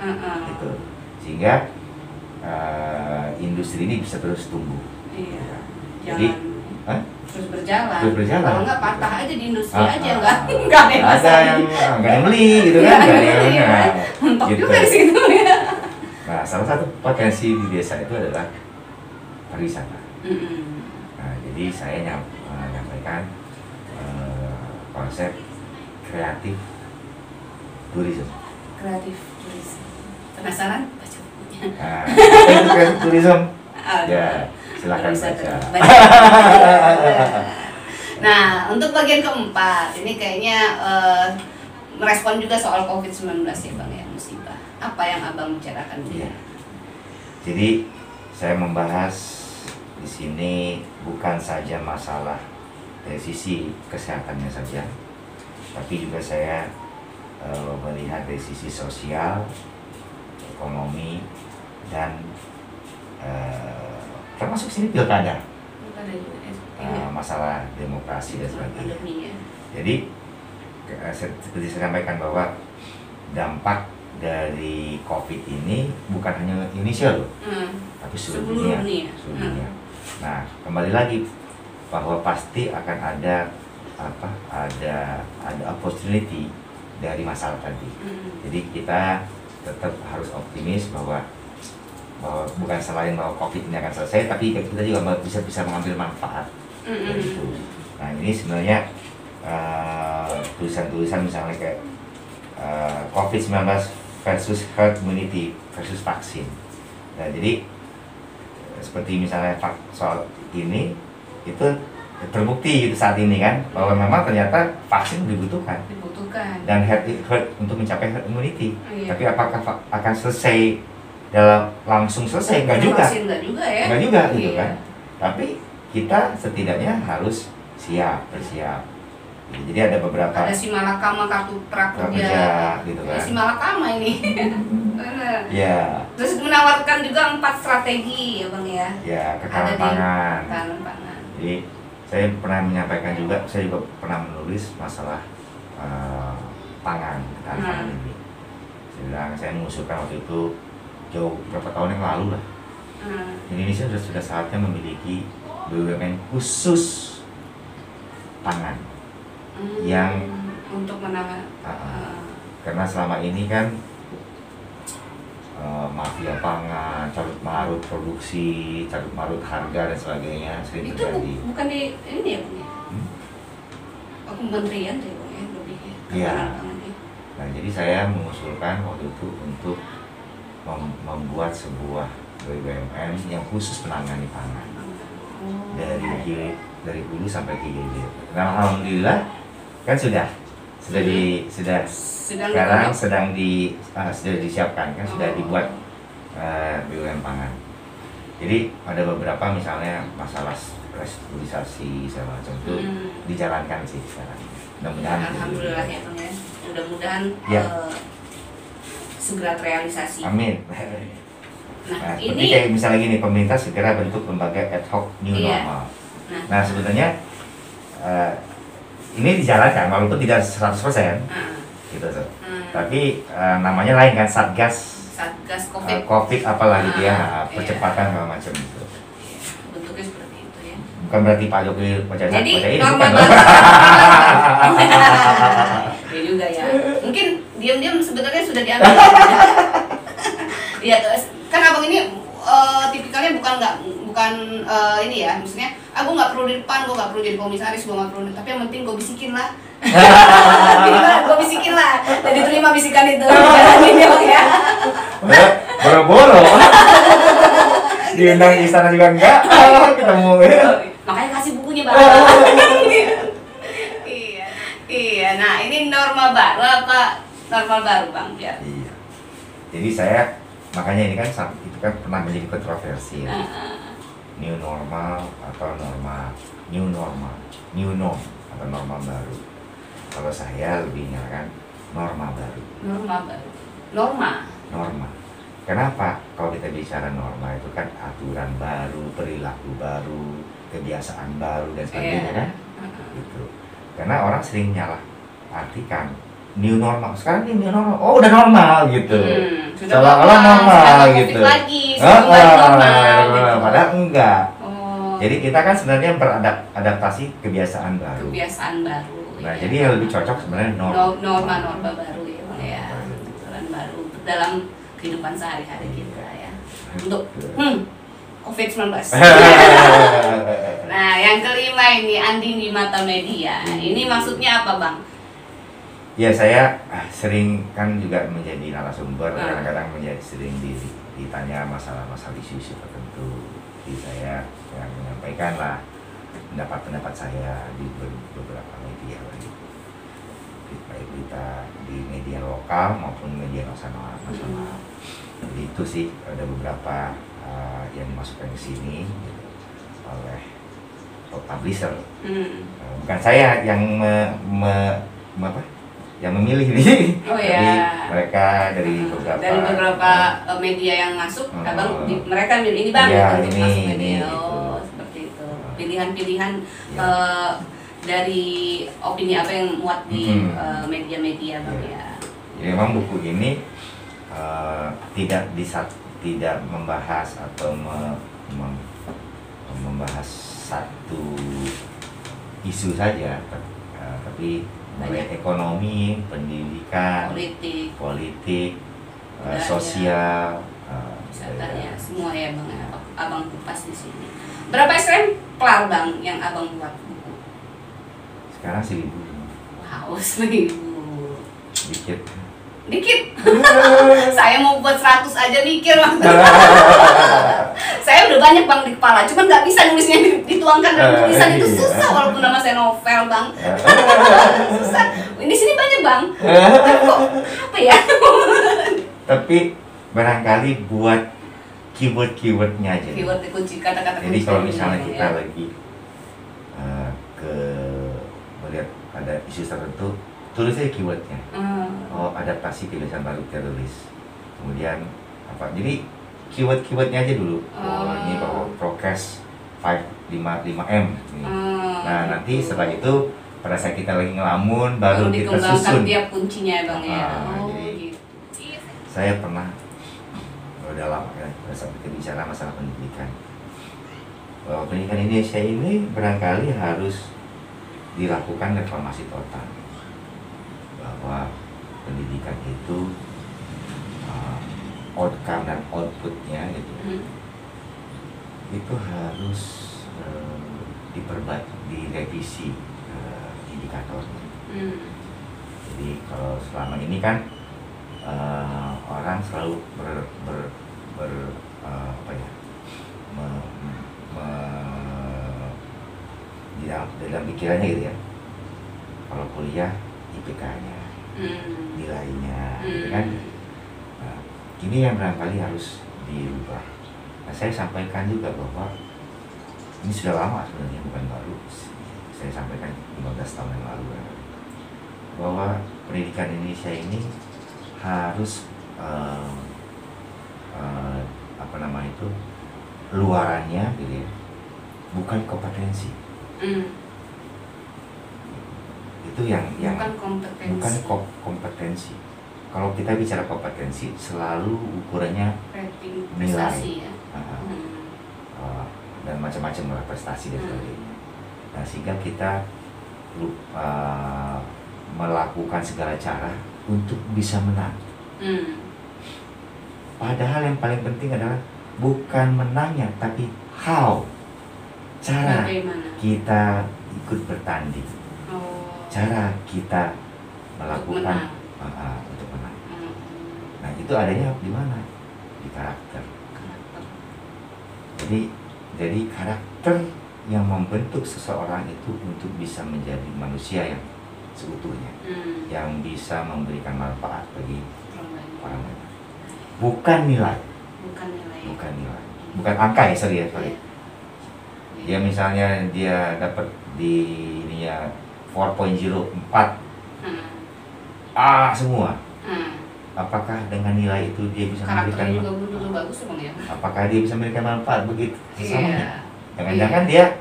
[SPEAKER 2] gitu. Sehingga industri ini bisa terus tumbuh.
[SPEAKER 1] Iya.
[SPEAKER 2] Jadi
[SPEAKER 1] terus berjalan.
[SPEAKER 2] Kalau
[SPEAKER 1] nggak patah aja di industri aja nggak
[SPEAKER 2] ada yang beli gitu kan, nggak ada yang
[SPEAKER 1] mentok
[SPEAKER 2] gitu.
[SPEAKER 1] juga di situ ya.
[SPEAKER 2] Nah, salah satu potensi di desa itu adalah pariwisata. Nah, jadi saya menyampaikan konsep kreatif tourism.
[SPEAKER 1] Kreatif tourism. Penasaran? Baca bukunya.
[SPEAKER 2] Nah, itu kreatif tourism. Ya, silakan baca.
[SPEAKER 1] Nah, untuk bagian keempat, ini kayaknya merespon juga soal COVID-19 ya Bang ya, musibah. Apa yang Abang bicarakan dia?
[SPEAKER 2] Jadi saya membahas di sini bukan saja masalah dari sisi kesehatannya saja, tapi juga saya melihat dari sisi sosial, ekonomi, dan termasuk sini pilkada, masalah demokrasi dan sebagainya. Jadi seperti saya sampaikan bahwa dampak dari COVID ini bukan hanya Indonesia loh, tapi seluruh dunia. Nah, kembali lagi bahwa pasti akan ada opportunity dari masalah tadi. Jadi kita tetap harus optimis bahwa bukan selain bahwa COVID ini akan selesai, tapi kita juga bisa mengambil manfaat dari itu. Nah, ini sebenarnya tulisan-tulisan misalnya kayak COVID-19 versus herd immunity versus vaksin. Nah, jadi seperti misalnya soal ini itu terbukti gitu saat ini kan, bahwa memang ternyata vaksin dibutuhkan dan herd untuk mencapai herd immunity. Tapi apakah akan selesai langsung selesai? Enggak juga. Enggak juga gitu kan. Tapi kita setidaknya harus bersiap. Jadi ada beberapa.
[SPEAKER 1] Ada si Malakama kartu prakerja
[SPEAKER 2] gitu kan.
[SPEAKER 1] Si Malakama ini.
[SPEAKER 2] Ya.
[SPEAKER 1] Terus menawarkan juga 4 strategi ya Bang ya.
[SPEAKER 2] Ya, ketahanan pangan.
[SPEAKER 1] Ketahanan pangan.
[SPEAKER 2] Jadi saya pernah menyampaikan juga, saya juga pernah menulis masalah pangan, ketahanan pangan ini. Saya mengusulkan waktu itu jauh berapa tahun yang lalu lah. Indonesia sudah saatnya memiliki BUMN khusus pangan yang
[SPEAKER 1] untuk menangani.
[SPEAKER 2] Karena selama ini kan mafia pangan, carut marut produksi, carut marut harga dan sebagainya sering terjadi.
[SPEAKER 1] Itu bukan di ini ya Bang ya? Kementerian deh Bang ya, lebih ya.
[SPEAKER 2] Iya. Nah, jadi saya mengusulkan waktu itu untuk membuat sebuah BUMN yang khusus menangani pangan dari hulu sampai ke hilir. Nah, alhamdulillah kan sudah sekarang sedang disiapkan kan, sudah dibuat BUMN pangan. Jadi ada beberapa misalnya masalah restrukturisasi segala macam itu dijalankan sih sekarang. Mudah-mudahan.
[SPEAKER 1] Alhamdulillah ya Bang ya. Mudah-mudahan segera terrealisasi.
[SPEAKER 2] Amin. Nah, seperti kayak misalnya gini, pemerintah segera bentuk lembaga ad hoc new normal. Nah, sebenarnya ini dijalankan walaupun tidak 100%, gitu. Tapi namanya lain kan, Satgas COVID apalah gitu ya, percepatan segala macam itu.
[SPEAKER 1] Bentuknya seperti itu ya.
[SPEAKER 2] Bukan berarti Pak Jokowi baca
[SPEAKER 1] jadi
[SPEAKER 2] ini
[SPEAKER 1] normal
[SPEAKER 2] bukan.
[SPEAKER 1] Ya juga ya. Mungkin diam-diam sebenarnya sudah diambil. Ya kan abang ini tipikalnya bukan ini ya, maksudnya aku nggak perlu di depan, gue nggak perlu jadi komisaris, gue nggak perlu, tapi yang penting gue bisikin lah. Gue bisikin lah, jadi terima bisikan itu. Jalanin ya bang ya.
[SPEAKER 2] Boro-boro. Diundang istana juga enggak, ketemu.
[SPEAKER 1] Makanya kasih bukunya bang. Iya. Nah ini normal baru apa normal baru bang ya?
[SPEAKER 2] Iya. Jadi saya makanya ini kan itu kan pernah menjadi kontroversi. Ya. New normal atau new norm atau normal baru. Kalau saya lebih nyarakan norma baru. Norma. Kenapa? Kalau kita bicara norma itu kan aturan baru, perilaku baru, kebiasaan baru dan sebagainya kan? Gitu. Karena orang sering nyalah artikan new normal. Sekarang ini new normal. Oh, udah normal gitu. Seolah-olah normal gitu. Padahal enggak. Jadi kita kan sebenarnya beradaptasi kebiasaan baru. Nah, jadi yang lebih cocok sebenarnya
[SPEAKER 1] norma baru ya, bang ya. Aturan baru dalam kehidupan sehari-hari kita ya. Untuk COVID-19. Nah, yang kelima ini Anding di mata media. Ini maksudnya apa, bang?
[SPEAKER 2] Ya, saya sering kan juga menjadi narasumber, kadang-kadang sering ditanya masalah-masalah isu-isu tertentu. Jadi saya yang menyampaikan lah pendapat saya di beberapa media lagi, baik berita di media lokal maupun media nasional. Jadi itu sih ada beberapa yang dimasukkan ke sini oleh publisher. Bukan saya yang yang memilih ini. Jadi mereka dari beberapa
[SPEAKER 1] media yang masuk, abang mereka milih ini bang, untuk masuk media. Seperti itu. Pilihan-pilihan dari opini apa yang muat di media-media bang ya.
[SPEAKER 2] Jadi memang buku ini tidak membahas atau membahas satu isu saja, tapi mulai ekonomi, pendidikan, politik, sosial,
[SPEAKER 1] wisatanya, semua ya bang. Abang kupas di sini. Berapa eksemplar bang yang abang buat buku?
[SPEAKER 2] Sekarang 1.000.
[SPEAKER 1] Wow, 1.000. Dikit. Saya mau buat 100 aja mikir bang. Saya udah banyak bang di kepala, cuman nggak bisa nulisnya dituangkan dalam tulisan. Itu susah walaupun nama saya novel bang. Susah. Ini sini banyak bang. Tapi kok apa ya?
[SPEAKER 2] Tapi barangkali buat keyword-keywordnya aja.
[SPEAKER 1] Keyword kunci, kata-kata kunci.
[SPEAKER 2] Jadi kalau misalnya kita lagi melihat ada isu tertentu, tulis aja keywordnya. Oh, adaptasi kebiasaan baru teroris. Kemudian apa? Jadi keywordnya aja dulu. Oh, ini bahwa prokes 5M. Nah, nanti setelah itu pada saat kita lagi ngelamun baru kita susun
[SPEAKER 1] tiap kuncinya bang ya.
[SPEAKER 2] Jadi
[SPEAKER 1] gitu.
[SPEAKER 2] Saya pernah udah lama ya saat kita bicara masalah pendidikan. Bahwa pendidikan Indonesia ini barangkali harus dilakukan reformasi total. Bahwa pendidikan itu outcome dan outputnya gitu, itu harus direvisi indikatornya. Jadi kalau selama ini kan orang selalu dalam pikirannya gitu ya, kalau kuliah IPK-nya, nilainya, gitu kan. Nah, ini yang barangkali harus dirubah. Nah, saya sampaikan juga bahwa ini sudah lama sebenarnya, bukan baru. Saya sampaikan 15 tahun yang lalu bahwa pendidikan Indonesia ini harus apa nama itu, luarannya gitu ya, bukan kompetensi. Itu yang bukan kompetensi. Kalau kita bicara kompetensi, selalu ukurannya
[SPEAKER 1] rating
[SPEAKER 2] nilai
[SPEAKER 1] prestasi ya.
[SPEAKER 2] Dan macam-macam lah prestasi dan sebagainya. Nah, sehingga kita melakukan segala cara untuk bisa menang. Padahal yang paling penting adalah bukan menangnya, tapi how, cara kita ikut bertanding, cara kita melakukan untuk menang. Nah, itu adanya di mana? Di karakter. Jadi karakter yang membentuk seseorang itu untuk bisa menjadi manusia yang seutuhnya, yang bisa memberikan manfaat bagi orang lain. Bukan nilai. Bukan angka ya, sorry. Dia misalnya dia dapat di ini ya 4.04 A semua. Apakah dengan nilai itu dia bisa memberikan
[SPEAKER 1] bagus ya?
[SPEAKER 2] Apakah dia bisa memberikan manfaat begitu sesamanya? Jangan-jangan dia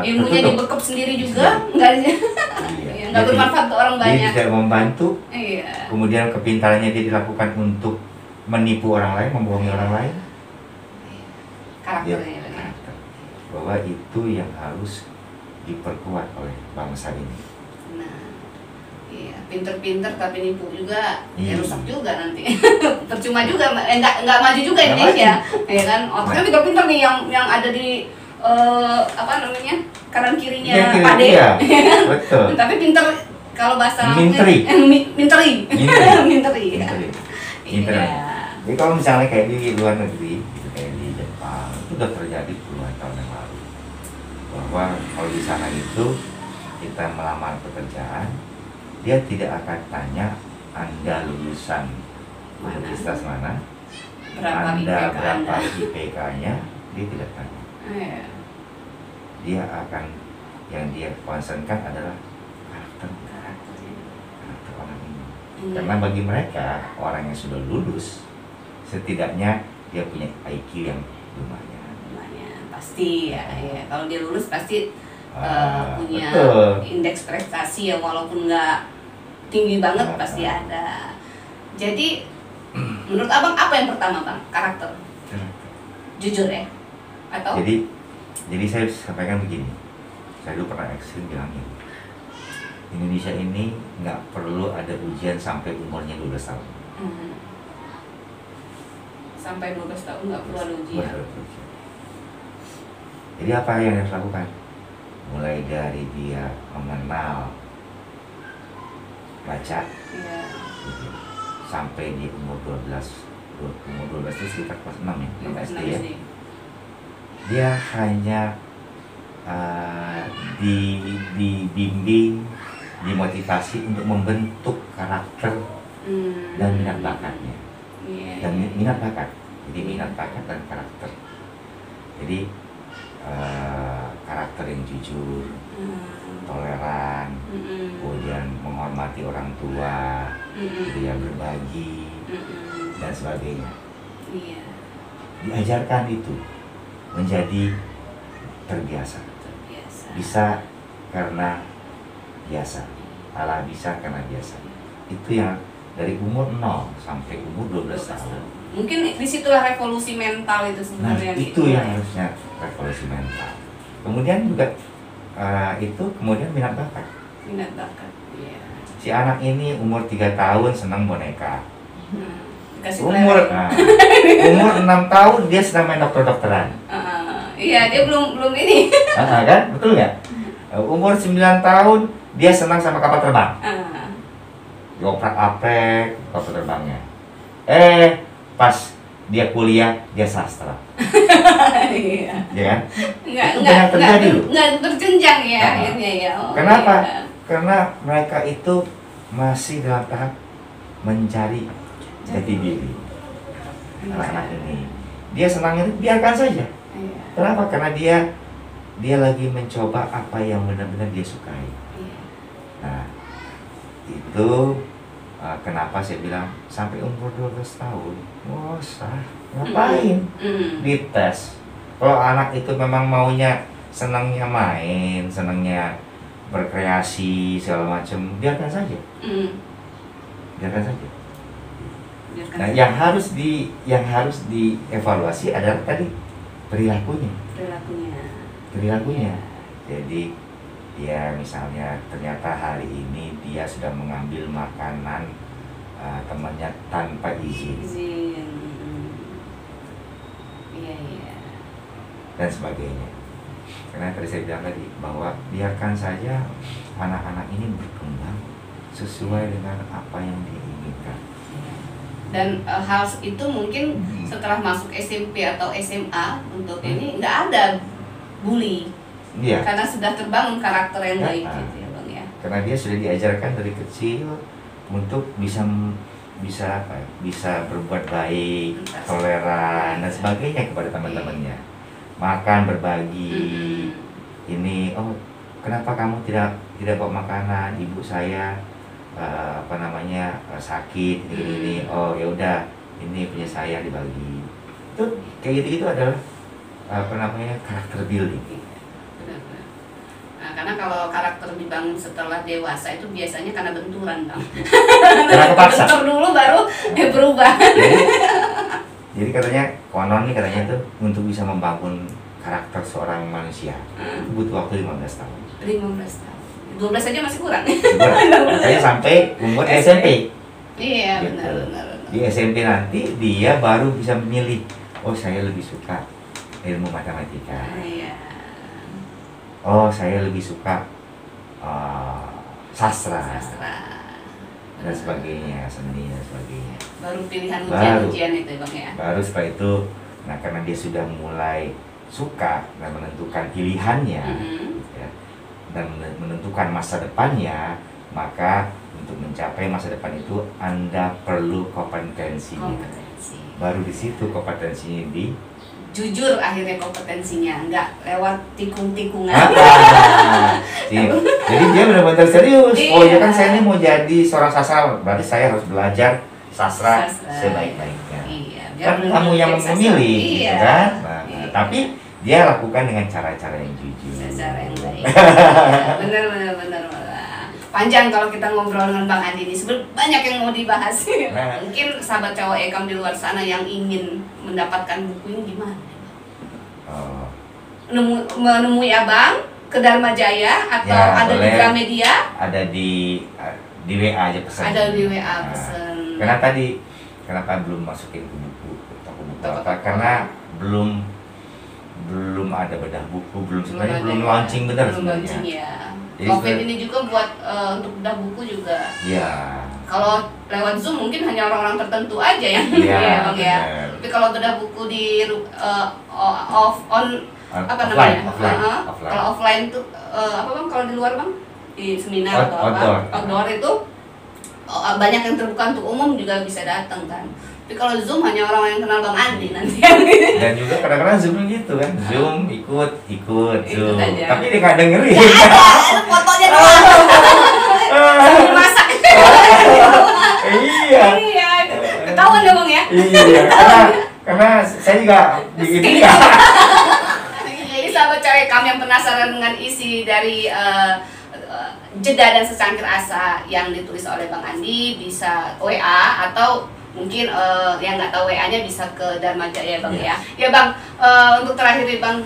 [SPEAKER 1] ilmunya dibekap sendiri juga, nggak bermanfaat untuk orang banyak.
[SPEAKER 2] Dia tidak membantu. Kemudian kepintarannya dia dilakukan untuk menipu orang lain, membohongi orang lain.
[SPEAKER 1] Karakternya.
[SPEAKER 2] Karakter. Bahwa itu yang harus diperkuat oleh bangsa ini.
[SPEAKER 1] Pinter-pinter tapi nipu juga, rusak juga nanti. Percuma juga, nggak maju juga Indonesia, ya kan? Otaknya pinter-pinter nih yang ada di kanan kirinya Pade.
[SPEAKER 2] Iya, betul.
[SPEAKER 1] Tapi pinter kalau bahasa
[SPEAKER 2] minteri. Jadi kalau misalnya kayak di luar negeri, gitu, kayak di Jepang, itu udah terjadi puluhan tahun yang lalu. Bahwa kalau di sana itu kita melamar pekerjaan, dia tidak akan tanya Anda lulusan universitas mana, berapa IPK-nya, dia tidak tanya. Dia akan, yang dia concernkan adalah karakter orang ini. Karena bagi mereka, orang yang sudah lulus, setidaknya dia punya IQ yang lumayan.
[SPEAKER 1] Pasti ya. Kalau dia lulus pasti punya indeks prestasi ya, walaupun nggak tinggi banget pasti ada. Jadi menurut abang apa yang pertama bang? Karakter. Jujur ya? Atau?
[SPEAKER 2] Jadi saya sampaikan begini. Saya dulu pernah ekstrim bilang ini. Indonesia ini nggak perlu ada ujian sampai umurnya 12 tahun.
[SPEAKER 1] Sampai 12 tahun nggak perlu ada ujian.
[SPEAKER 2] Jadi apa yang harus lakukan? Mulai dari dia mengenal baca, sampai di umur 12 itu sekitar kelas 6 ya, SD ya. Dia hanya dibimbing, dimotivasi untuk membentuk karakter dan minat bakatnya. Dan minat bakat, jadi minat bakat dan karakter. Jadi karakter yang jujur, toleran, kemudian menghormati orang tua, dia berbagi dan sebagainya. Diajarkan itu menjadi terbiasa. Bisa karena biasa, bisa karena biasa. Itu yang dari umur 0 sampai umur 12 tahun.
[SPEAKER 1] Mungkin disitulah revolusi mental itu sebenarnya.
[SPEAKER 2] Nah, itu yang harusnya revolusi mental. Kemudian juga itu kemudian minat bakat.
[SPEAKER 1] Iya.
[SPEAKER 2] Si anak ini umur 3 tahun senang boneka.
[SPEAKER 1] Umur
[SPEAKER 2] 6 tahun dia sedang main dokter-dokteran.
[SPEAKER 1] Iya, dia belum ini.
[SPEAKER 2] Kan? Betul nggak? Umur 9 tahun dia senang sama kapal terbang. Dioprak-aprek kapal terbangnya. Pas dia kuliah dia sastra.
[SPEAKER 1] Iya.
[SPEAKER 2] Ya kan?
[SPEAKER 1] Nggak terjenjang ya akhirnya ya.
[SPEAKER 2] Kenapa? Karena mereka itu masih dalam tahap mencari jati diri. Anak-anak ini dia senang itu biarkan saja. Kenapa? Karena dia lagi mencoba apa yang benar-benar dia sukai. Nah, itu kenapa saya bilang sampai umur 12 tahun, sah. ngapain dites. Kalau anak itu memang maunya senangnya main, senangnya berkreasi segala macam, biarkan saja. Biarkan saja. Nah, yang harus dievaluasi adalah tadi perilakunya. Jadi dia misalnya ternyata hari ini dia sudah mengambil makanan temannya tanpa izin. Dan sebagainya. Karena tadi saya bilang tadi bahwa biarkan saja anak-anak ini berkembang sesuai dengan apa yang diinginkan.
[SPEAKER 1] Dan hal itu mungkin setelah masuk SMP atau SMA untuk ini nggak ada bully.
[SPEAKER 2] Iya.
[SPEAKER 1] Karena sudah terbangun karakter yang baik gitu ya Bang ya.
[SPEAKER 2] Karena dia sudah diajarkan dari kecil untuk bisa berbuat baik, toleran dan sebagainya kepada teman-temannya. Makan berbagi. Ini kenapa kamu tidak bawa makanan? Ibu saya sakit ini. Oh ya udah, ini punya saya dibagi. Itu kayak gitu adalah karakter building.
[SPEAKER 1] Nah, karena kalau karakter dibangun setelah dewasa itu biasanya karena benturan Bang.
[SPEAKER 2] Karena kepaksa.
[SPEAKER 1] Bentur dulu baru berubah.
[SPEAKER 2] Jadi konon tuh untuk bisa membangun karakter seorang manusia butuh waktu 15 tahun.
[SPEAKER 1] 15 tahun. 12 aja masih kurang.
[SPEAKER 2] Makanya sampai umur SMP.
[SPEAKER 1] Iya,
[SPEAKER 2] gitu.
[SPEAKER 1] benar.
[SPEAKER 2] Di SMP nanti dia baru bisa memilih, oh saya lebih suka ilmu matematika.
[SPEAKER 1] Iya.
[SPEAKER 2] Oh saya lebih suka sastra. Dan sebagainya, seni dan sebagainya.
[SPEAKER 1] Baru pilihan ujian itu Bang ya.
[SPEAKER 2] Baru setelah itu, nah karena dia sudah mulai suka dan menentukan pilihannya, ya, dan menentukan masa depannya, maka untuk mencapai masa depan itu Anda perlu kompetensinya. Baru di situ kompetensinya
[SPEAKER 1] jujur akhirnya kompetensinya, nggak lewat tikung-tikungan.
[SPEAKER 2] Jadi dia benar-benar serius. Oh ya kan saya ini mau jadi seorang sastra, berarti saya harus belajar sastra sebaik-baiknya.
[SPEAKER 1] Iya,
[SPEAKER 2] kan kamu yang memilih, gitu kan? Nah, tapi dia lakukan dengan cara-cara yang jujur.
[SPEAKER 1] Cara yang baik. Benar. Panjang kalau kita ngobrol dengan Bang Andi ini, sebenarnya banyak yang mau dibahas. Mungkin sahabat cowok Ekam di luar sana yang ingin mendapatkan buku ini gimana? Menemui Abang ke Dharma Jaya atau
[SPEAKER 2] ya,
[SPEAKER 1] ada di Gramedia?
[SPEAKER 2] Ada di WA aja pesan.
[SPEAKER 1] Ada di WA pesan.
[SPEAKER 2] Kenapa belum masukin ke buku toko buku apa? Karena belum ada bedah buku, belum launching benar sebenarnya.
[SPEAKER 1] Ya. COVID ini juga buat untuk bedah buku juga.
[SPEAKER 2] Iya.
[SPEAKER 1] Kalau lewat Zoom mungkin hanya orang-orang tertentu aja yang Bang ya. Tapi kalau bedah buku di
[SPEAKER 2] offline.
[SPEAKER 1] Kalau offline tuh apa Bang? Kalau di luar Bang? Di seminar atau outdoor itu banyak yang terbuka untuk umum juga bisa datang kan. Tapi kalau Zoom hanya orang yang kenal Bang Andi nanti.
[SPEAKER 2] Dan juga kadang-kadang Zoom gitu kan. Zoom ikut Zoom. Tapi dia nggak dengerin.
[SPEAKER 1] Fotonya doang. Sambil masak.
[SPEAKER 2] Iya.
[SPEAKER 1] Ketahuan ya Bang ya.
[SPEAKER 2] Iya. Karena saya juga bikin dia.
[SPEAKER 1] Jadi sahabat cewek kami yang penasaran dengan isi dari Jeda dan Secangkir Asa yang ditulis oleh Bang Andi bisa WA atau mungkin yang nggak tahu WA-nya bisa ke Dharma Jaya Bang ya. Ya Bang, untuk terakhir Bang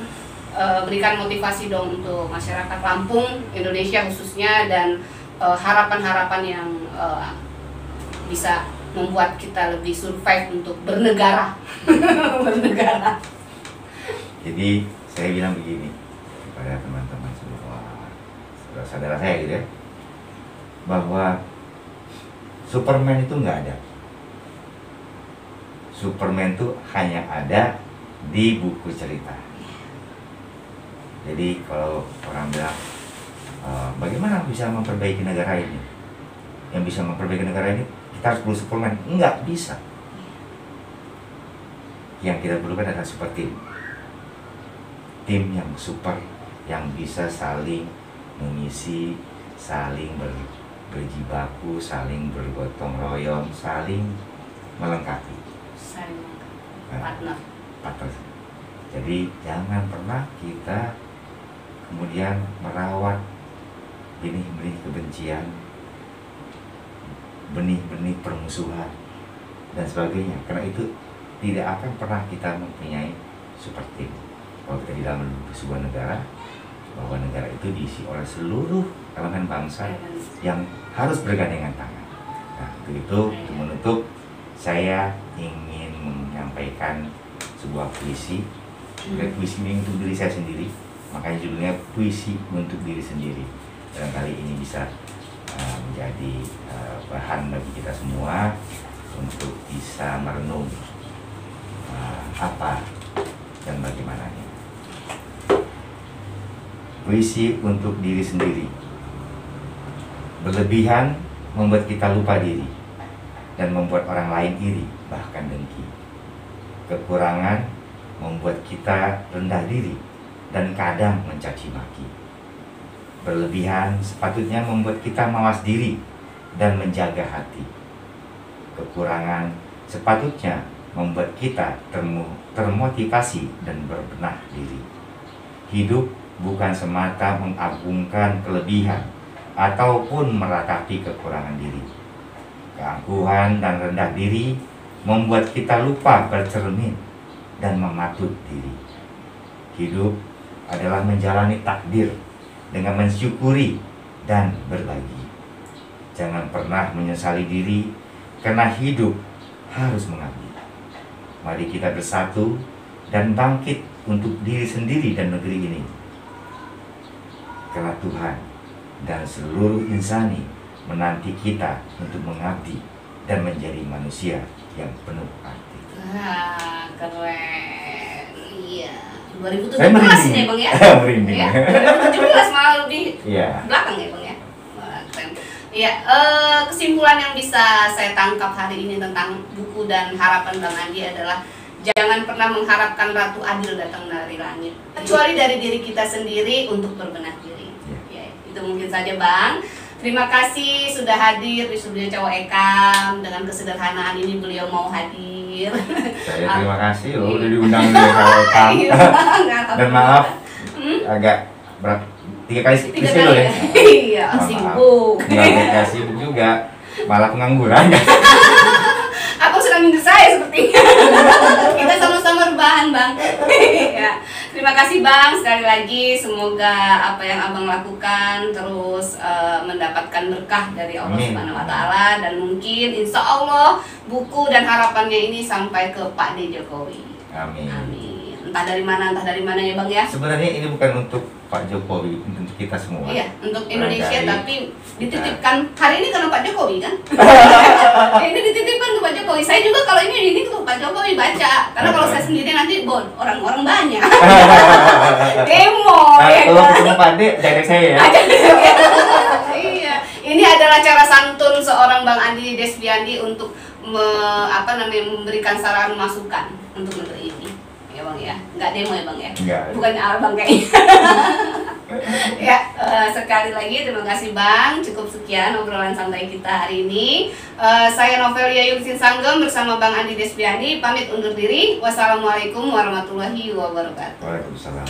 [SPEAKER 1] berikan motivasi dong untuk masyarakat Lampung, Indonesia khususnya dan harapan-harapan yang bisa membuat kita lebih survive untuk bernegara. Bernegara.
[SPEAKER 2] Jadi saya bilang begini kepada teman-teman semua, saudara-saudara saya gitu ya, bahwa Superman itu nggak ada. Superman itu hanya ada di buku cerita. Jadi kalau orang bilang bagaimana bisa memperbaiki negara ini? Yang bisa memperbaiki negara ini kita harus perlu Superman? Enggak bisa. Yang kita perlukan adalah super team. Tim yang super, yang bisa saling mengisi, saling berjibaku, saling bergotong royong, saling melengkapi. partner. Jadi jangan pernah kita kemudian merawat benih-benih kebencian, benih-benih permusuhan dan sebagainya, karena itu tidak akan pernah kita mempunyai seperti kalau kita di dalam sebuah negara, bahwa negara itu diisi oleh seluruh elemen bangsa yang harus bergandengan tangan. Nah, untuk menutup, saya ingin menyampaikan sebuah puisi. Puisi ini untuk diri saya sendiri, makanya judulnya Puisi untuk Diri Sendiri. Dan kali ini bisa menjadi bahan bagi kita semua untuk bisa merenung apa dan bagaimananya. Puisi untuk diri sendiri. Berlebihan membuat kita lupa diri dan membuat orang lain iri, bahkan dengki. Kekurangan membuat kita rendah diri dan kadang mencaci maki. Berlebihan sepatutnya membuat kita mawas diri dan menjaga hati. Kekurangan sepatutnya membuat kita termotivasi dan berbenah diri. Hidup bukan semata mengagungkan kelebihan ataupun meratapi kekurangan diri. Keangkuhan dan rendah diri membuat kita lupa bercermin dan mematut diri. Hidup adalah menjalani takdir dengan mensyukuri dan berbagi. Jangan pernah menyesali diri, karena hidup harus mengabdi. Mari kita bersatu dan bangkit untuk diri sendiri dan negeri ini. Karena Tuhan dan seluruh insani menanti kita untuk mengabdi dan menjadi manusia yang penuh arti.
[SPEAKER 1] Wah, keren. Iya. 2017
[SPEAKER 2] ini
[SPEAKER 1] ya Bang ya?
[SPEAKER 2] Merinding.
[SPEAKER 1] Ya, 2017 malah lebih belakang ya Bang ya? Wah, keren. Iya, kesimpulan yang bisa saya tangkap hari ini tentang buku dan harapan Bang Andi adalah jangan pernah mengharapkan Ratu Adil datang dari langit, kecuali dari diri kita sendiri untuk berbenah diri. Ya, itu mungkin saja Bang. Terima kasih sudah hadir di studio Cowok Ekam. Dengan kesederhanaan ini beliau mau hadir.
[SPEAKER 2] Saya terima kasih loh udah diundang di Cowok Ekam. Dan maaf agak berat 3 kali loh ya.
[SPEAKER 1] Iya, sibuk.
[SPEAKER 2] Nggak sibuk juga, malah pengangguran.
[SPEAKER 1] Aku sedang minta saya sepertinya. Kita sama-sama rebahan Bang. Ya. Terima kasih Bang sekali lagi. Semoga apa yang Abang lakukan terus mendapatkan berkah dari Allah Subhanahu Wa Taala, dan mungkin Insya Allah buku dan harapannya ini sampai ke Pak D Jokowi.
[SPEAKER 2] Amin.
[SPEAKER 1] Amin. Entah dari mana ya Bang ya.
[SPEAKER 2] Sebenarnya ini bukan untuk Pak Jokowi, untuk kita semua.
[SPEAKER 1] Iya, untuk Indonesia, tapi dititipkan hari ini karena Pak Jokowi kan. Ini dititipkan ke Pak Jokowi. Saya juga kalau ini ke Pak Jokowi baca, karena kalau saya sendiri nanti orang-orang banyak. Demo.
[SPEAKER 2] Kalau ketemu Pak D, ajak saya ya.
[SPEAKER 1] Iya, ini adalah cara santun seorang Bang Andi Desviandi untuk memberikan saran masukan untuk negeri ini. Ya Bang ya, nggak demo ya Bang ya?
[SPEAKER 2] Enggak.
[SPEAKER 1] Bukan Bang kayaknya. Ya, sekali lagi terima kasih Bang. Cukup sekian obrolan santai kita hari ini. Saya Novelia Yulsin Sanggem bersama Bang Andi Desviandi pamit undur diri. Wassalamualaikum warahmatullahi wabarakatuh.
[SPEAKER 2] Waalaikumsalam.